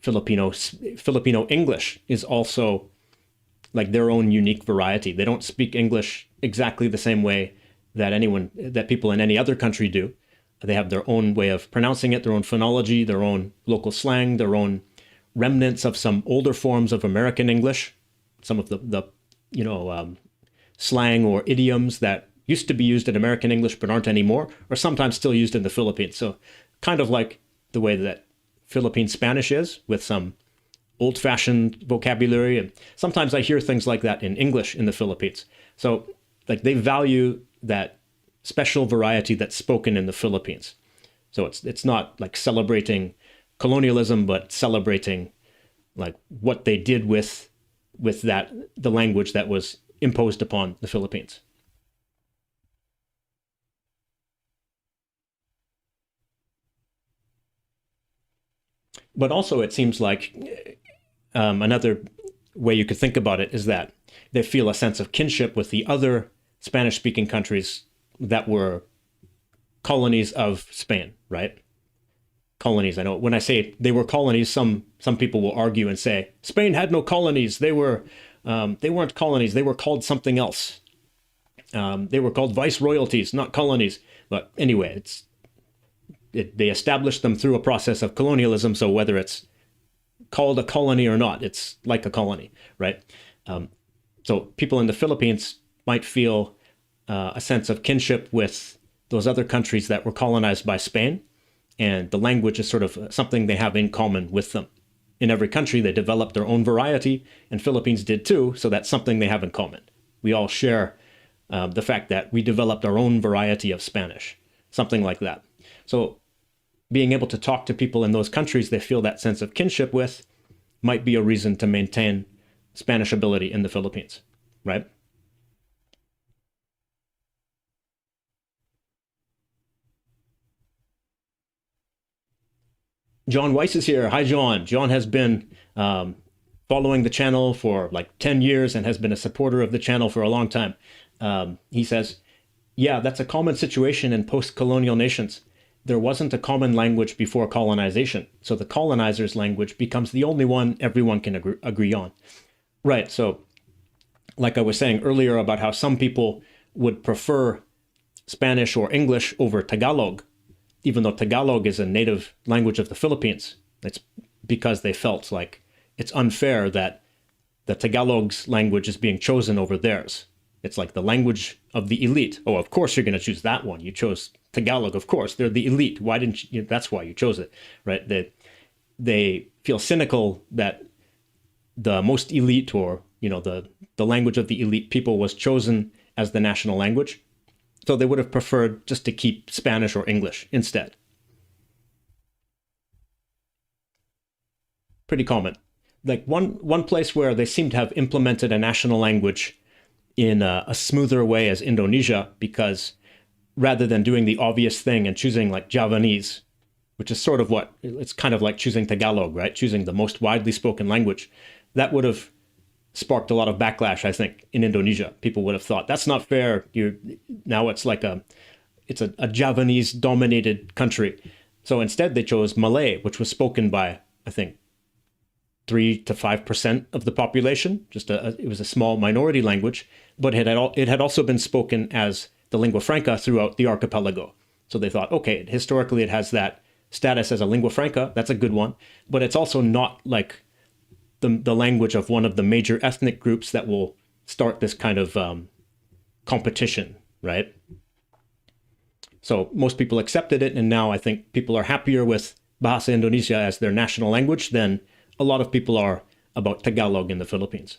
Filipino English is also their own unique variety. They don't speak English exactly the same way that people in any other country do. They have their own way of pronouncing it, their own phonology, their own local slang, their own remnants of some older forms of American English, some of the slang or idioms that used to be used in American English but aren't anymore, or sometimes still used in the Philippines. So kind of like the way that Philippine Spanish is, with some old-fashioned vocabulary. And sometimes I hear things like that in English in the Philippines. So they value that special variety that's spoken in the Philippines. So it's not celebrating colonialism, but celebrating what they did with the language that was imposed upon the Philippines. But also it seems like another way you could think about it is that they feel a sense of kinship with the other Spanish-speaking countries that were colonies of Spain, right? Colonies. I know when I say they were colonies, some people will argue and say Spain had no colonies. They weren't colonies. They were called something else. They were called viceroyalties, not colonies. But anyway, they established them through a process of colonialism. So whether it's called a colony or not, it's like a colony, right? So people in the Philippines might feel a sense of kinship with those other countries that were colonized by Spain. And the language is sort of something they have in common with them. In every country, they developed their own variety, and Philippines did too, so that's something they have in common. We all share the fact that we developed our own variety of Spanish, something like that. So being able to talk to people in those countries they feel that sense of kinship with might be a reason to maintain Spanish ability in the Philippines, right? John Weiss is here. Hi, John. John has been following the channel for like 10 years and has been a supporter of the channel for a long time. He says, yeah, that's a common situation in post-colonial nations. There wasn't a common language before colonization, so the colonizer's language becomes the only one everyone can agree on. Right, so like I was saying earlier about how some people would prefer Spanish or English over Tagalog, even though Tagalog is a native language of the Philippines. It's because they felt like it's unfair that the Tagalog's language is being chosen over theirs. It's like the language of the elite. Oh, of course you're going to choose that one. You chose Tagalog, of course. They're the elite. Why didn't you? That's why you chose it, right? They feel cynical that the most elite, or the language of the elite people was chosen as the national language. So they would have preferred just to keep Spanish or English instead. Pretty common. Like one place where they seem to have implemented a national language in a smoother way as Indonesia, because rather than doing the obvious thing and choosing like Javanese, which is sort of it's kind of like choosing Tagalog, right? Choosing the most widely spoken language. That would have sparked a lot of backlash, I think, in Indonesia. People would have thought, that's not fair. Now it's like a Javanese-dominated country. So instead they chose Malay, which was spoken by, I think, 3 to 5% of the population. It was a small minority language, but it had also been spoken as the lingua franca throughout the archipelago. So they thought, okay, historically it has that status as a lingua franca. That's a good one, but it's also not like the language of one of the major ethnic groups that will start this kind of competition, right? So most people accepted it, and now I think people are happier with Bahasa Indonesia as their national language than a lot of people are about Tagalog in the Philippines.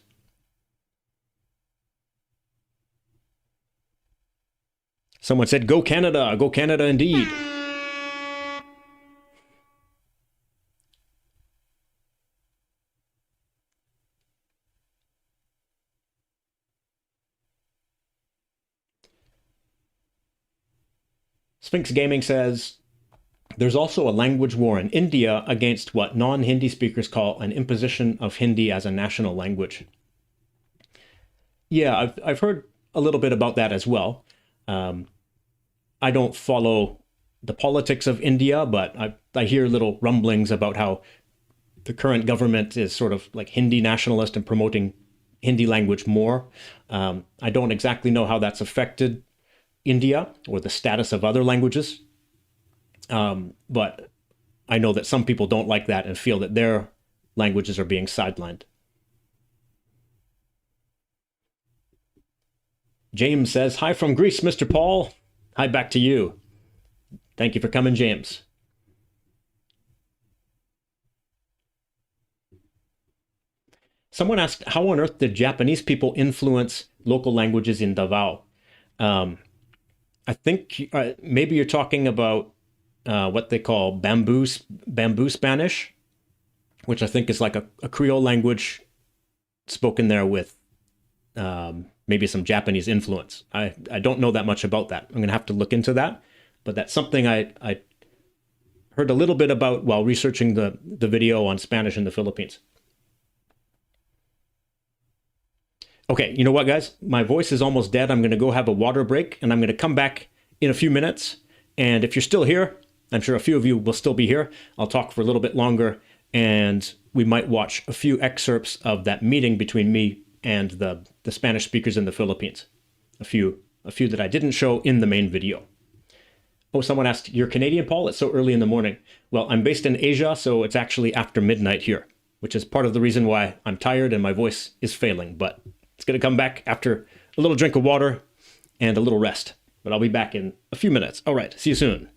Someone said, go Canada indeed. Sphinx Gaming says, there's also a language war in India against what non-Hindi speakers call an imposition of Hindi as a national language. Yeah, I've heard a little bit about that as well. I don't follow the politics of India, but I hear little rumblings about how the current government is sort of like Hindi nationalist and promoting Hindi language more. I don't exactly know how that's affected India or the status of other languages. But I know that some people don't like that and feel that their languages are being sidelined. James says, hi from Greece, Mr. Paul. Hi back to you. Thank you for coming, James. Someone asked, how on earth did Japanese people influence local languages in Davao? I think maybe you're talking about what they call bamboo Spanish, which I think is like a Creole language spoken there with maybe some Japanese influence. I don't know that much about that. I'm going to have to look into that, but that's something I heard a little bit about while researching the video on Spanish in the Philippines. Okay, you know what, guys? My voice is almost dead. I'm going to go have a water break, and I'm going to come back in a few minutes. And if you're still here, I'm sure a few of you will still be here. I'll talk for a little bit longer, and we might watch a few excerpts of that meeting between me and the Spanish speakers in the Philippines. A few that I didn't show in the main video. Oh, someone asked, you're Canadian, Paul? It's so early in the morning. Well, I'm based in Asia, so it's actually after midnight here, which is part of the reason why I'm tired and my voice is failing. But it's going to come back after a little drink of water and a little rest. But I'll be back in a few minutes. All right, see you soon.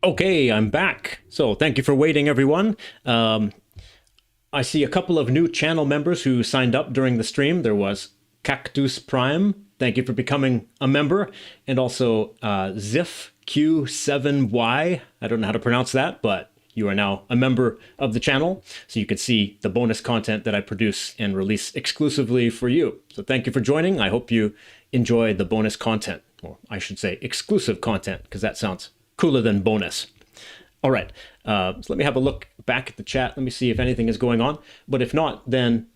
Okay, I'm back. So thank you for waiting, everyone. I see a couple of new channel members who signed up during the stream. There was Cactus Prime. Thank you for becoming a member. And also Ziff Q7Y. I don't know how to pronounce that, but you are now a member of the channel. So you can see the bonus content that I produce and release exclusively for you. So thank you for joining. I hope you enjoy the bonus content, or I should say exclusive content, because that sounds cooler than bonus. All right, so let me have a look back at the chat. Let me see if anything is going on. But if not, then,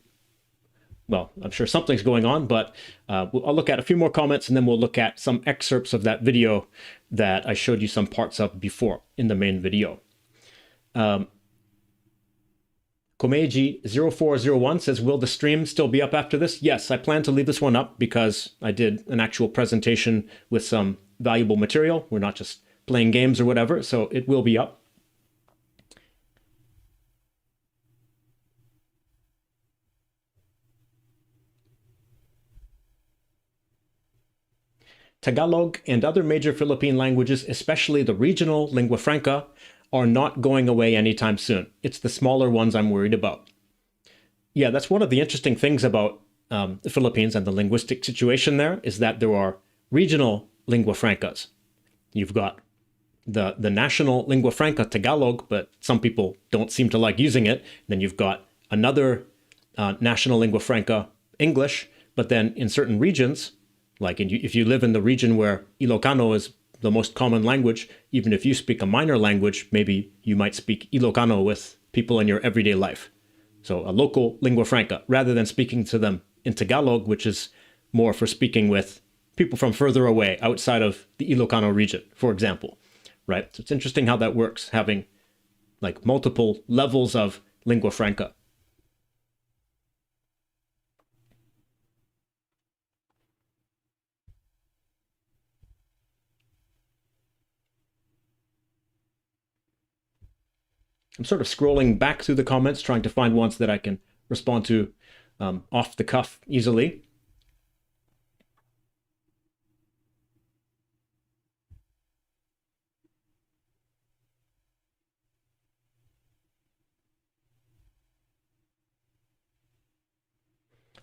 well, I'm sure something's going on, but I'll look at a few more comments and then we'll look at some excerpts of that video that I showed you some parts of before in the main video. Komeiji0401 says, will the stream still be up after this? Yes, I plan to leave this one up because I did an actual presentation with some valuable material. We're not just playing games or whatever, so it will be up. Tagalog and other major Philippine languages, especially the regional lingua franca, are not going away anytime soon. It's the smaller ones I'm worried about. Yeah, that's one of the interesting things about the Philippines and the linguistic situation there, is that there are regional lingua francas. You've got the national lingua franca Tagalog, but some people don't seem to like using it. Then you've got another national lingua franca English, but then in certain regions, like if you live in the region where Ilocano is the most common language, even if you speak a minor language, maybe you might speak Ilocano with people in your everyday life. So a local lingua franca, rather than speaking to them in Tagalog, which is more for speaking with people from further away, outside of the Ilocano region, for example, right? So it's interesting how that works, having like multiple levels of lingua franca. I'm sort of scrolling back through the comments, trying to find ones that I can respond to off the cuff easily.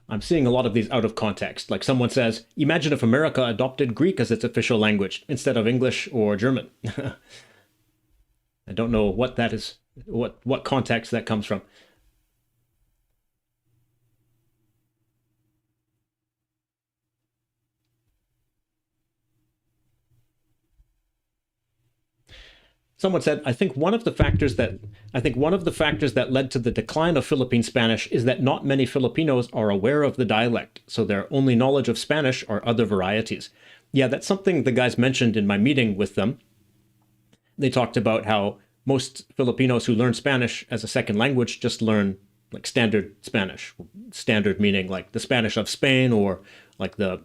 I'm seeing a lot of these out of context. Like someone says, imagine if America adopted Greek as its official language instead of English or German. I don't know what that is, what context that comes from. Someone said, I think one of the factors that led to the decline of Philippine Spanish is that not many Filipinos are aware of the dialect, so their only knowledge of Spanish are other varieties. Yeah, that's something the guys mentioned in my meeting with them. They talked about how most Filipinos who learn Spanish as a second language just learn like standard Spanish. Standard meaning like the Spanish of Spain, or like the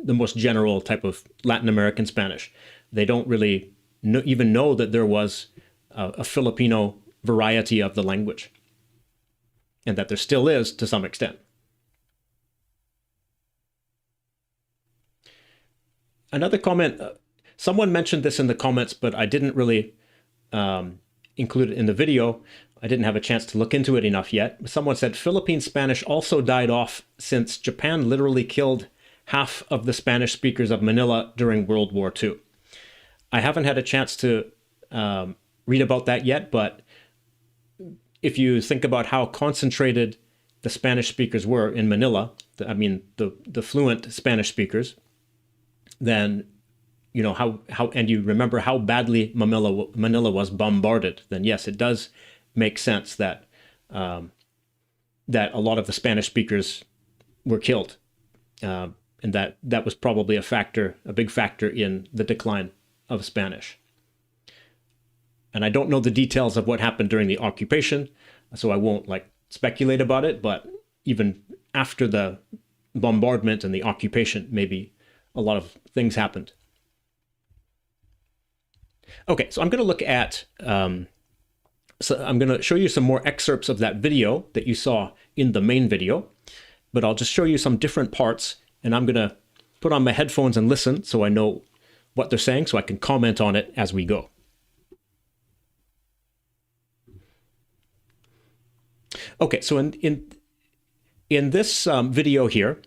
most general type of Latin American Spanish. They don't really even know that there was a Filipino variety of the language, and that there still is to some extent. Another comment, someone mentioned this in the comments, but I didn't really include it in the video. I didn't have a chance to look into it enough yet. Someone said Philippine Spanish also died off since Japan literally killed half of the Spanish speakers of Manila during World War II. I haven't had a chance to read about that yet, but if you think about how concentrated the Spanish speakers were in Manila, the fluent Spanish speakers, then you know how and you remember how badly Manila was bombarded, then yes, it does make sense that that a lot of the Spanish speakers were killed, and that was probably a big factor in the decline of Spanish. And I don't know the details of what happened during the occupation, so I won't speculate about it, but even after the bombardment and the occupation, maybe a lot of things happened. Okay, so I'm going to look at, so I'm going to show you some more excerpts of that video that you saw in the main video, but I'll just show you some different parts, and I'm going to put on my headphones and listen so I know what they're saying, so I can comment on it as we go. Okay, so in this video here,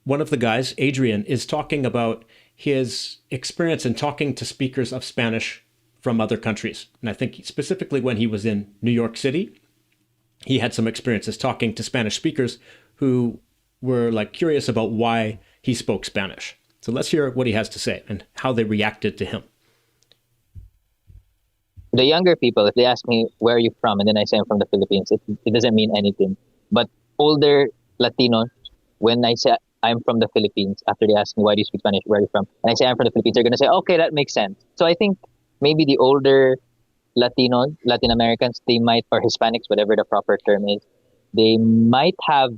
one of the guys, Adrian, is talking about his experience in talking to speakers of Spanish from other countries. And I think specifically when he was in New York City, he had some experiences talking to Spanish speakers who were like curious about why he spoke Spanish. So let's hear what he has to say and how they reacted to him. The younger people, if they ask me, where are you from? And then I say I'm from the Philippines, it doesn't mean anything. But older Latinos, when I say I'm from the Philippines, after they ask me, why do you speak Spanish? Where are you from? And I say I'm from the Philippines, they're going to say, okay, that makes sense. So I think maybe the older Latinos, Latin Americans, they might, or Hispanics, whatever the proper term is, they might have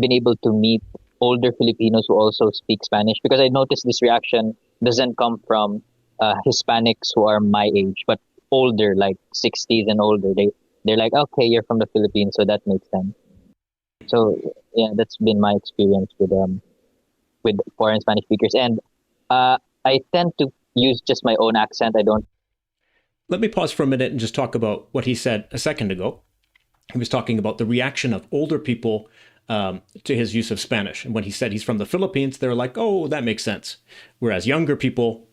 been able to meet older Filipinos who also speak Spanish, because I noticed this reaction doesn't come from Hispanics who are my age, but older, like 60s and older. They're like, okay, you're from the Philippines, so that makes sense. So yeah, that's been my experience with foreign Spanish speakers, and I tend to use just my own accent. I don't. Let me pause for a minute and just talk about what he said a second ago. He was talking about the reaction of older people to his use of Spanish, and when he said he's from the Philippines, they're like, "Oh, that makes sense," whereas younger people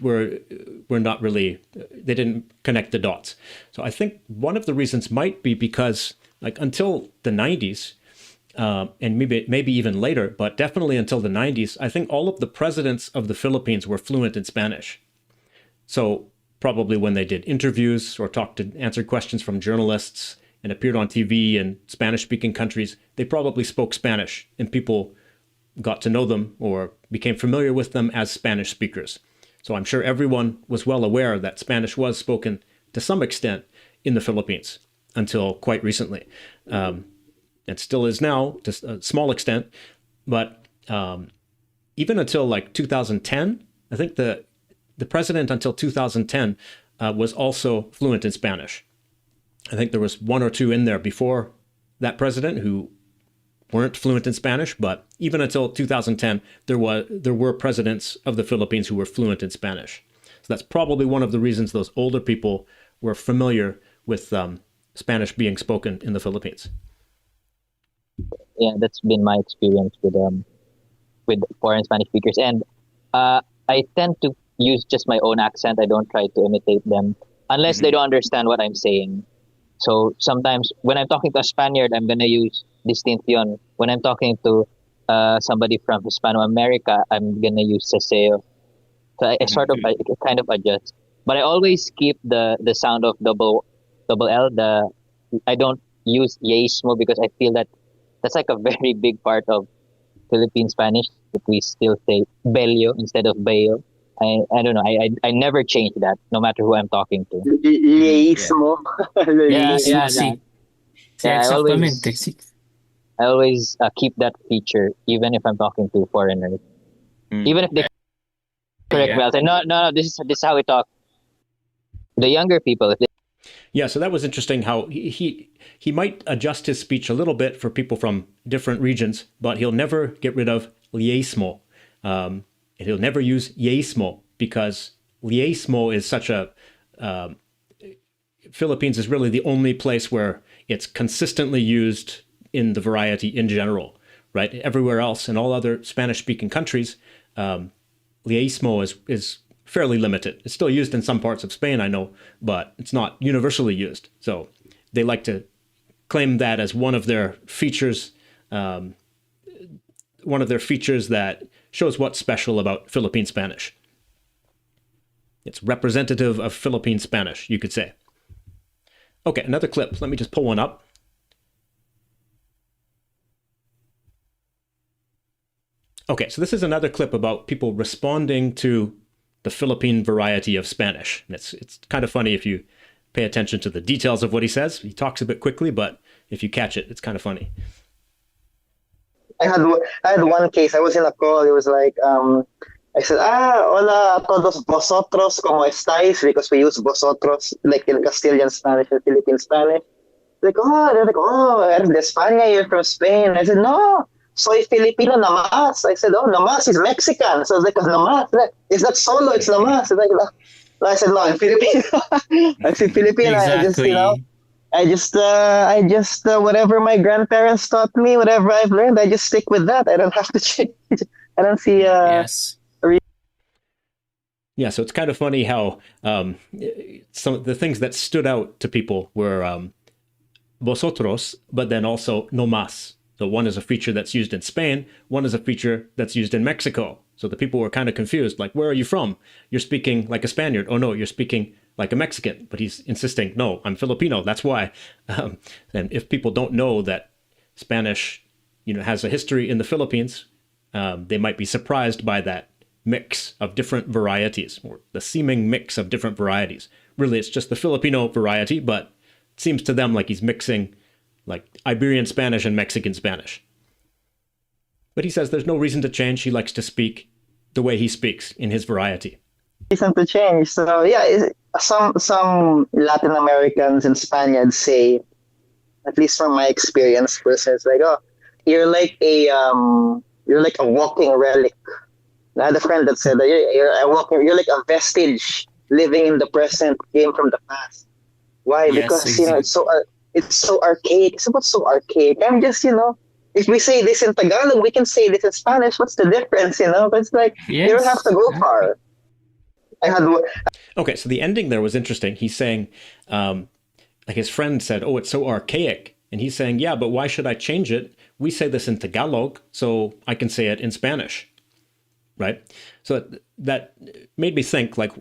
were not really, they didn't connect the dots. So I think one of the reasons might be because, like, until the 90s, and maybe even later, but definitely until the 90s, I think all of the presidents of the Philippines were fluent in Spanish. So probably when they did interviews or answered questions from journalists and appeared on TV in Spanish-speaking countries, they probably spoke Spanish, and people got to know them or became familiar with them as Spanish speakers. So I'm sure everyone was well aware that Spanish was spoken to some extent in the Philippines until quite recently. It still is now to a small extent, but even until like 2010, I think the president until 2010 was also fluent in Spanish. I think there was one or two in there before that president who weren't fluent in Spanish, but even until 2010, there were presidents of the Philippines who were fluent in Spanish. So that's probably one of the reasons those older people were familiar with Spanish being spoken in the Philippines. Yeah, that's been my experience with foreign Spanish speakers, and I tend to use just my own accent. I don't try to imitate them unless they don't understand what I'm saying. So sometimes when I'm talking to a Spaniard, I'm gonna use distinción. When I'm talking to somebody from Hispano-America, I'm gonna use seseo. So I sort of, I kind of adjust, but I always keep the sound of double L. I don't use leísmo because I feel that that's like a very big part of Philippine Spanish, that we still say bello instead of bello. I don't know. I never change that, no matter who I'm talking to. Leísmo. Yeah, Sí, sí, I exactamente. Sí. always keep that feature, even if I'm talking to foreigners. Even if they correct me, I'll say, no, this is how we talk. The younger people, if they Yeah, so that was interesting how he might adjust his speech a little bit for people from different regions, but he'll never get rid of leísmo. He'll never use leísmo because leísmo is such a... Philippines is really the only place where it's consistently used in the variety in general, right? Everywhere else, in all other Spanish-speaking countries, leísmo is fairly limited. It's still used in some parts of Spain, I know, but it's not universally used. So they like to claim that as one of their features, that shows what's special about Philippine Spanish. It's representative of Philippine Spanish, you could say. Okay, another clip. Let me just pull one up. Okay, so this is another clip about people responding to the Philippine variety of Spanish. And it's kind of funny if you pay attention to the details of what he says. He talks a bit quickly, but if you catch it, it's kind of funny. I had one case. I was in a call. It was like, I said, hola a todos vosotros, ¿cómo estáis? Because we use vosotros, like in Castilian Spanish and Philippine Spanish. They're like, eres de España, you're from Spain. I said, no, soy Filipino nomás. I said, nomás is Mexican. So I was like, nomás, it's not solo, it's nomás. Like, I said, no, I'm Filipino. I said Filipino. Exactly. I just, whatever my grandparents taught me, whatever I've learned, I just stick with that. I don't have to change. I don't see Yes. Yeah, so it's kind of funny how some of the things that stood out to people were vosotros, but then also no más. So one is a feature that's used in Spain, one is a feature that's used in Mexico. So the people were kind of confused, like, where are you from? You're speaking like a Spaniard. Oh no, you're speaking like a Mexican. But he's insisting, no, I'm Filipino. That's why. And if people don't know that Spanish, has a history in the Philippines, they might be surprised by that mix of different varieties, or the seeming mix of different varieties. Really, it's just the Filipino variety, but it seems to them like he's mixing like Iberian Spanish and Mexican Spanish. But he says there's no reason to change. He likes to speak the way he speaks in his variety. reason to change. So yeah, some Latin Americans and Spaniards say, at least from my experience, person, it's like, oh, you're like a walking relic. I had a friend that said that you're like a vestige living in the present, came from the past. Why? Yes, Because exactly. it's so archaic. It's about so archaic. I'm just if we say this in Tagalog, we can say this in Spanish. What's the difference? But it's like you don't have Yes, to go exactly. far. I had Okay, so the ending there was interesting. He's saying, like his friend said, oh, it's so archaic. And he's saying, yeah, but why should I change it? We say this in Tagalog, so I can say it in Spanish, right? So that made me think, like,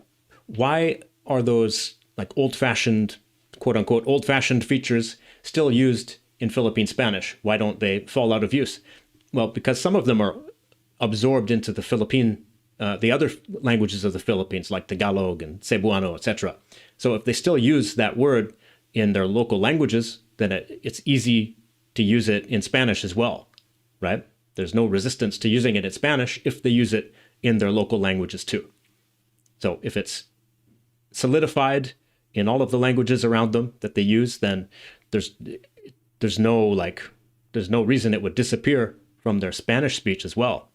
why are those like old-fashioned, quote unquote, old-fashioned features still used in Philippine Spanish? Why don't they fall out of use? Well, because some of them are absorbed into the other languages of the Philippines, like Tagalog and Cebuano, etc. So if they still use that word in their local languages, then it's easy to use it in Spanish as well, right? There's no resistance to using it in Spanish if they use it in their local languages too. So if it's solidified in all of the languages around them that they use, then there's no reason it would disappear from their Spanish speech as well.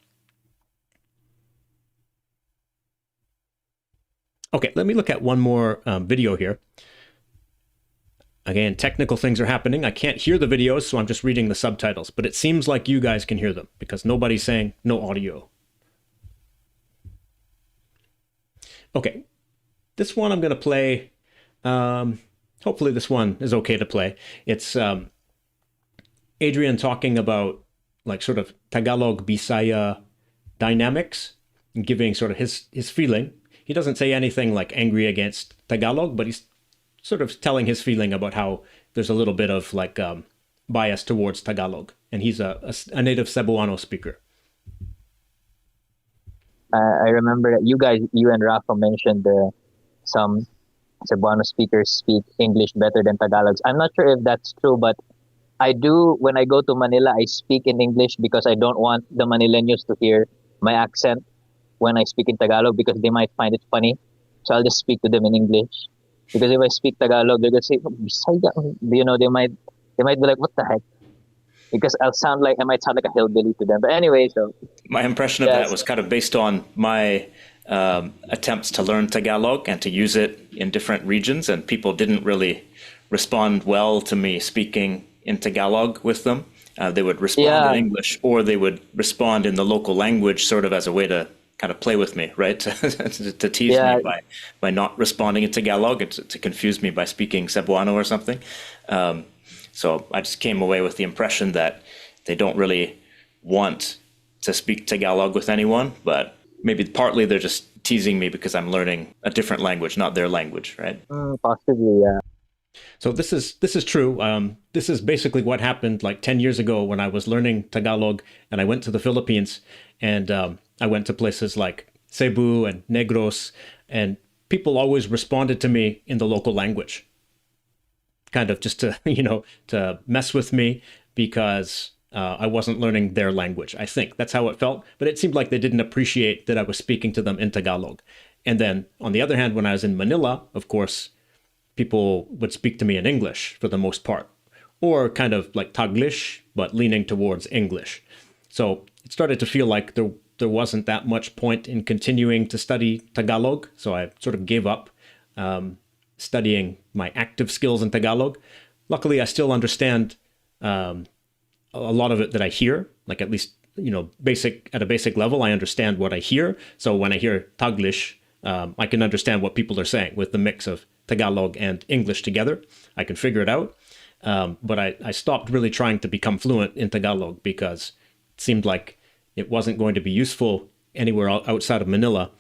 Okay, let me look at one more video here. Again, technical things are happening. I can't hear the videos, so I'm just reading the subtitles, but it seems like you guys can hear them because nobody's saying no audio. Okay, this one I'm going to play. Hopefully this one is okay to play. It's Adrian talking about like sort of Tagalog Bisaya dynamics and giving sort of his feeling. He doesn't say anything like angry against Tagalog, but he's sort of telling his feeling about how there's a little bit of like bias towards Tagalog. And he's a native Cebuano speaker. I remember that you and Rafa mentioned some Cebuano speakers speak English better than Tagalogs. I'm not sure if that's true, but I do. When I go to Manila, I speak in English because I don't want the Manileños to hear my accent when I speak in Tagalog because they might find it funny. So I'll just speak to them in English. Because if I speak Tagalog, they're gonna say, "Oh, Bisaya." They might be like, "What the heck?" Because I might sound like a hillbilly to them. But anyway, so My impression of that was kind of based on my attempts to learn Tagalog and to use it in different regions, and people didn't really respond well to me speaking in Tagalog with them. They would respond in English, or they would respond in the local language, sort of as a way to kind of play with me, right? to tease me by not responding in Tagalog, and to confuse me by speaking Cebuano or something. So I just came away with the impression that they don't really want to speak Tagalog with anyone, but maybe partly they're just teasing me because I'm learning a different language, not their language, right? possibly, yeah. So this is true. This is basically what happened like 10 years ago when I was learning Tagalog and I went to the Philippines, and I went to places like Cebu and Negros, and people always responded to me in the local language, kind of just to, to mess with me because I wasn't learning their language. I think that's how it felt, but it seemed like they didn't appreciate that I was speaking to them in Tagalog. And then on the other hand, when I was in Manila, of course, people would speak to me in English for the most part, or kind of like TAGLISH, but leaning towards English. So it started to feel like there wasn't that much point in continuing to study Tagalog. So I sort of gave up studying my active skills in Tagalog. luckily, I still understand a lot of it that I hear, like at least, at a basic level, I understand what I hear. So when I hear TAGLISH, I can understand what people are saying with the mix of Tagalog and English together. I can figure it out. But I stopped really trying to become fluent in Tagalog because it seemed like it wasn't going to be useful anywhere outside of Manila.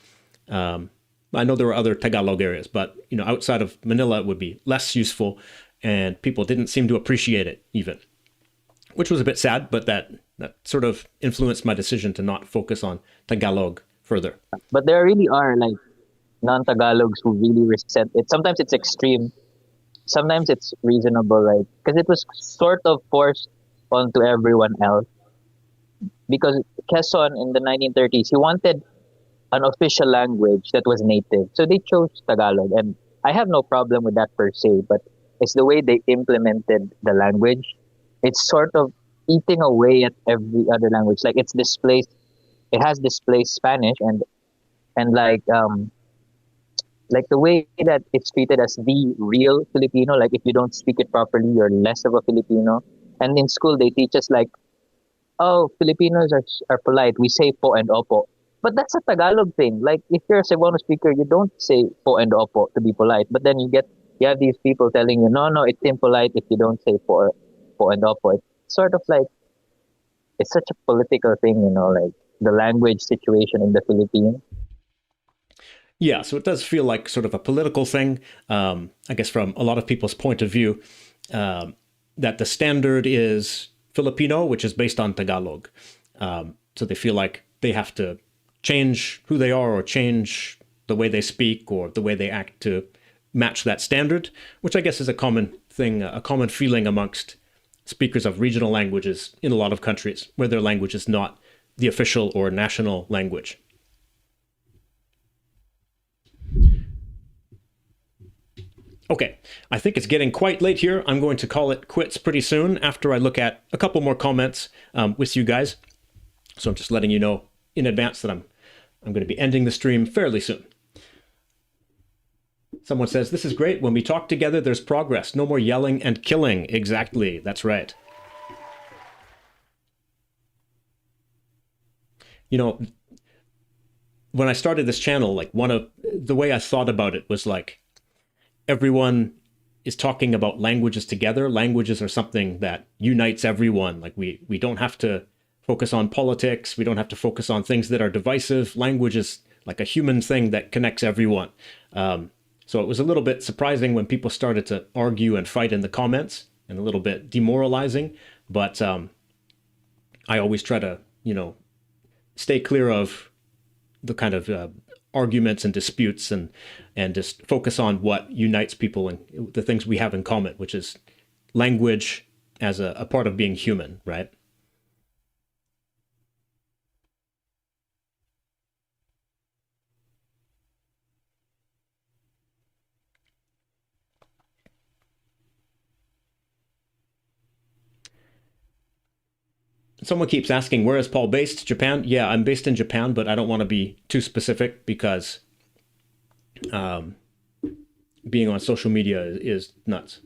I know there were other Tagalog areas, but outside of Manila, it would be less useful, and people didn't seem to appreciate it even, which was a bit sad. But that sort of influenced my decision to not focus on Tagalog further. But there really are like non-Tagalogs who really resent it. Sometimes it's extreme. Sometimes it's reasonable, right? Because it was sort of forced onto everyone else. Because Quezon in the 1930s, he wanted an official language that was native. So they chose Tagalog. And I have no problem with that per se, but it's the way they implemented the language. It's sort of eating away at every other language. Like it has displaced Spanish and like the way that it's treated as the real Filipino, like if you don't speak it properly, you're less of a Filipino. And in school, they teach us like, oh, Filipinos are polite. We say po and opo. But that's a Tagalog thing. Like if you're a Cebuano speaker, you don't say po and opo to be polite. But then you have these people telling you, no, it's impolite if you don't say po and opo. It's sort of like, it's such a political thing, like the language situation in the Philippines. Yeah, so it does feel like sort of a political thing, I guess from a lot of people's point of view, that the standard is Filipino, which is based on Tagalog. So they feel like they have to change who they are or change the way they speak or the way they act to match that standard, which I guess is a common thing, a common feeling amongst speakers of regional languages in a lot of countries where their language is not the official or national language. Okay, I think it's getting quite late here. I'm going to call it quits pretty soon after I look at a couple more comments with you guys. So I'm just letting you know in advance that I'm going to be ending the stream fairly soon. Someone says, this is great. When we talk together, there's progress. No more yelling and killing. Exactly. That's right. When I started this channel, like one of the way I thought about it was like, everyone is talking about languages together. Languages are something that unites everyone. Like we don't have to focus on politics. We don't have to focus on things that are divisive. Language is like a human thing that connects everyone. So it was a little bit surprising when people started to argue and fight in the comments, and a little bit demoralizing. But I always try to, stay clear of the kind of arguments and disputes and just focus on what unites people and the things we have in common, which is language as a part of being human, right? Someone keeps asking, where is Paul based? Japan? Yeah, I'm based in Japan, but I don't want to be too specific because being on social media is nuts.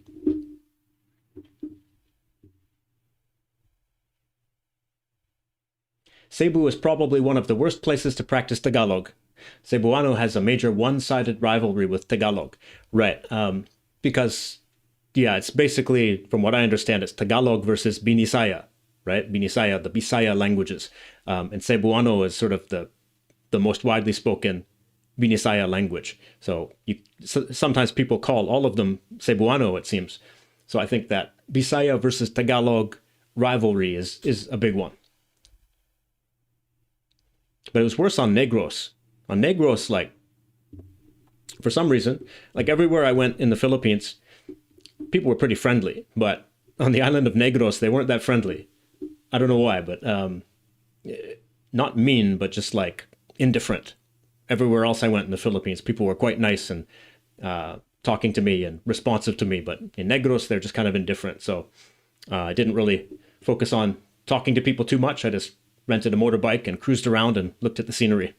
Cebu is probably one of the worst places to practice Tagalog. Cebuano has a major one-sided rivalry with Tagalog. Right, because, yeah, it's basically, from what I understand, it's Tagalog versus Binisaya. Right, Binisaya, the Bisaya languages, and Cebuano is sort of the most widely spoken Binisaya language. So sometimes people call all of them Cebuano, it seems. So I think that Bisaya versus Tagalog rivalry is a big one. But it was worse on Negros. On Negros, like, for some reason, like everywhere I went in the Philippines, people were pretty friendly. But on the island of Negros, they weren't that friendly. I don't know why, but not mean, but just like indifferent. Everywhere else I went in the Philippines, people were quite nice and talking to me and responsive to me. But in Negros, they're just kind of indifferent. So I didn't really focus on talking to people too much. I just rented a motorbike and cruised around and looked at the scenery.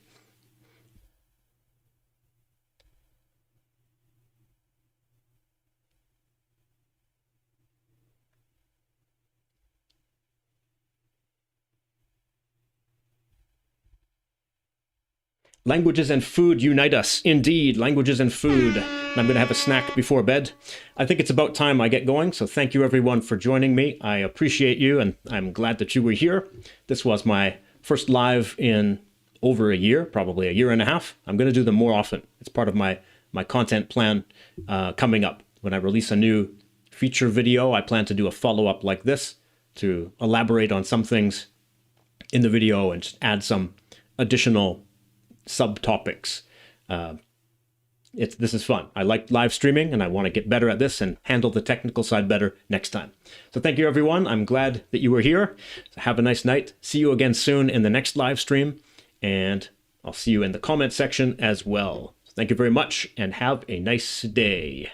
Languages and food unite us. Indeed, languages and food. And I'm going to have a snack before bed. I think it's about time I get going, so thank you everyone for joining me. I appreciate you, and I'm glad that you were here. This was my first live in over a year, probably a year and a half. I'm going to do them more often. It's part of my content plan coming up. When I release a new feature video, I plan to do a follow-up like this to elaborate on some things in the video and just add some additional subtopics. This is fun. I like live streaming, and I want to get better at this and handle the technical side better next time. So thank you, everyone. I'm glad that you were here. So have a nice night. See you again soon in the next live stream, and I'll see you in the comment section as well. Thank you very much, and have a nice day.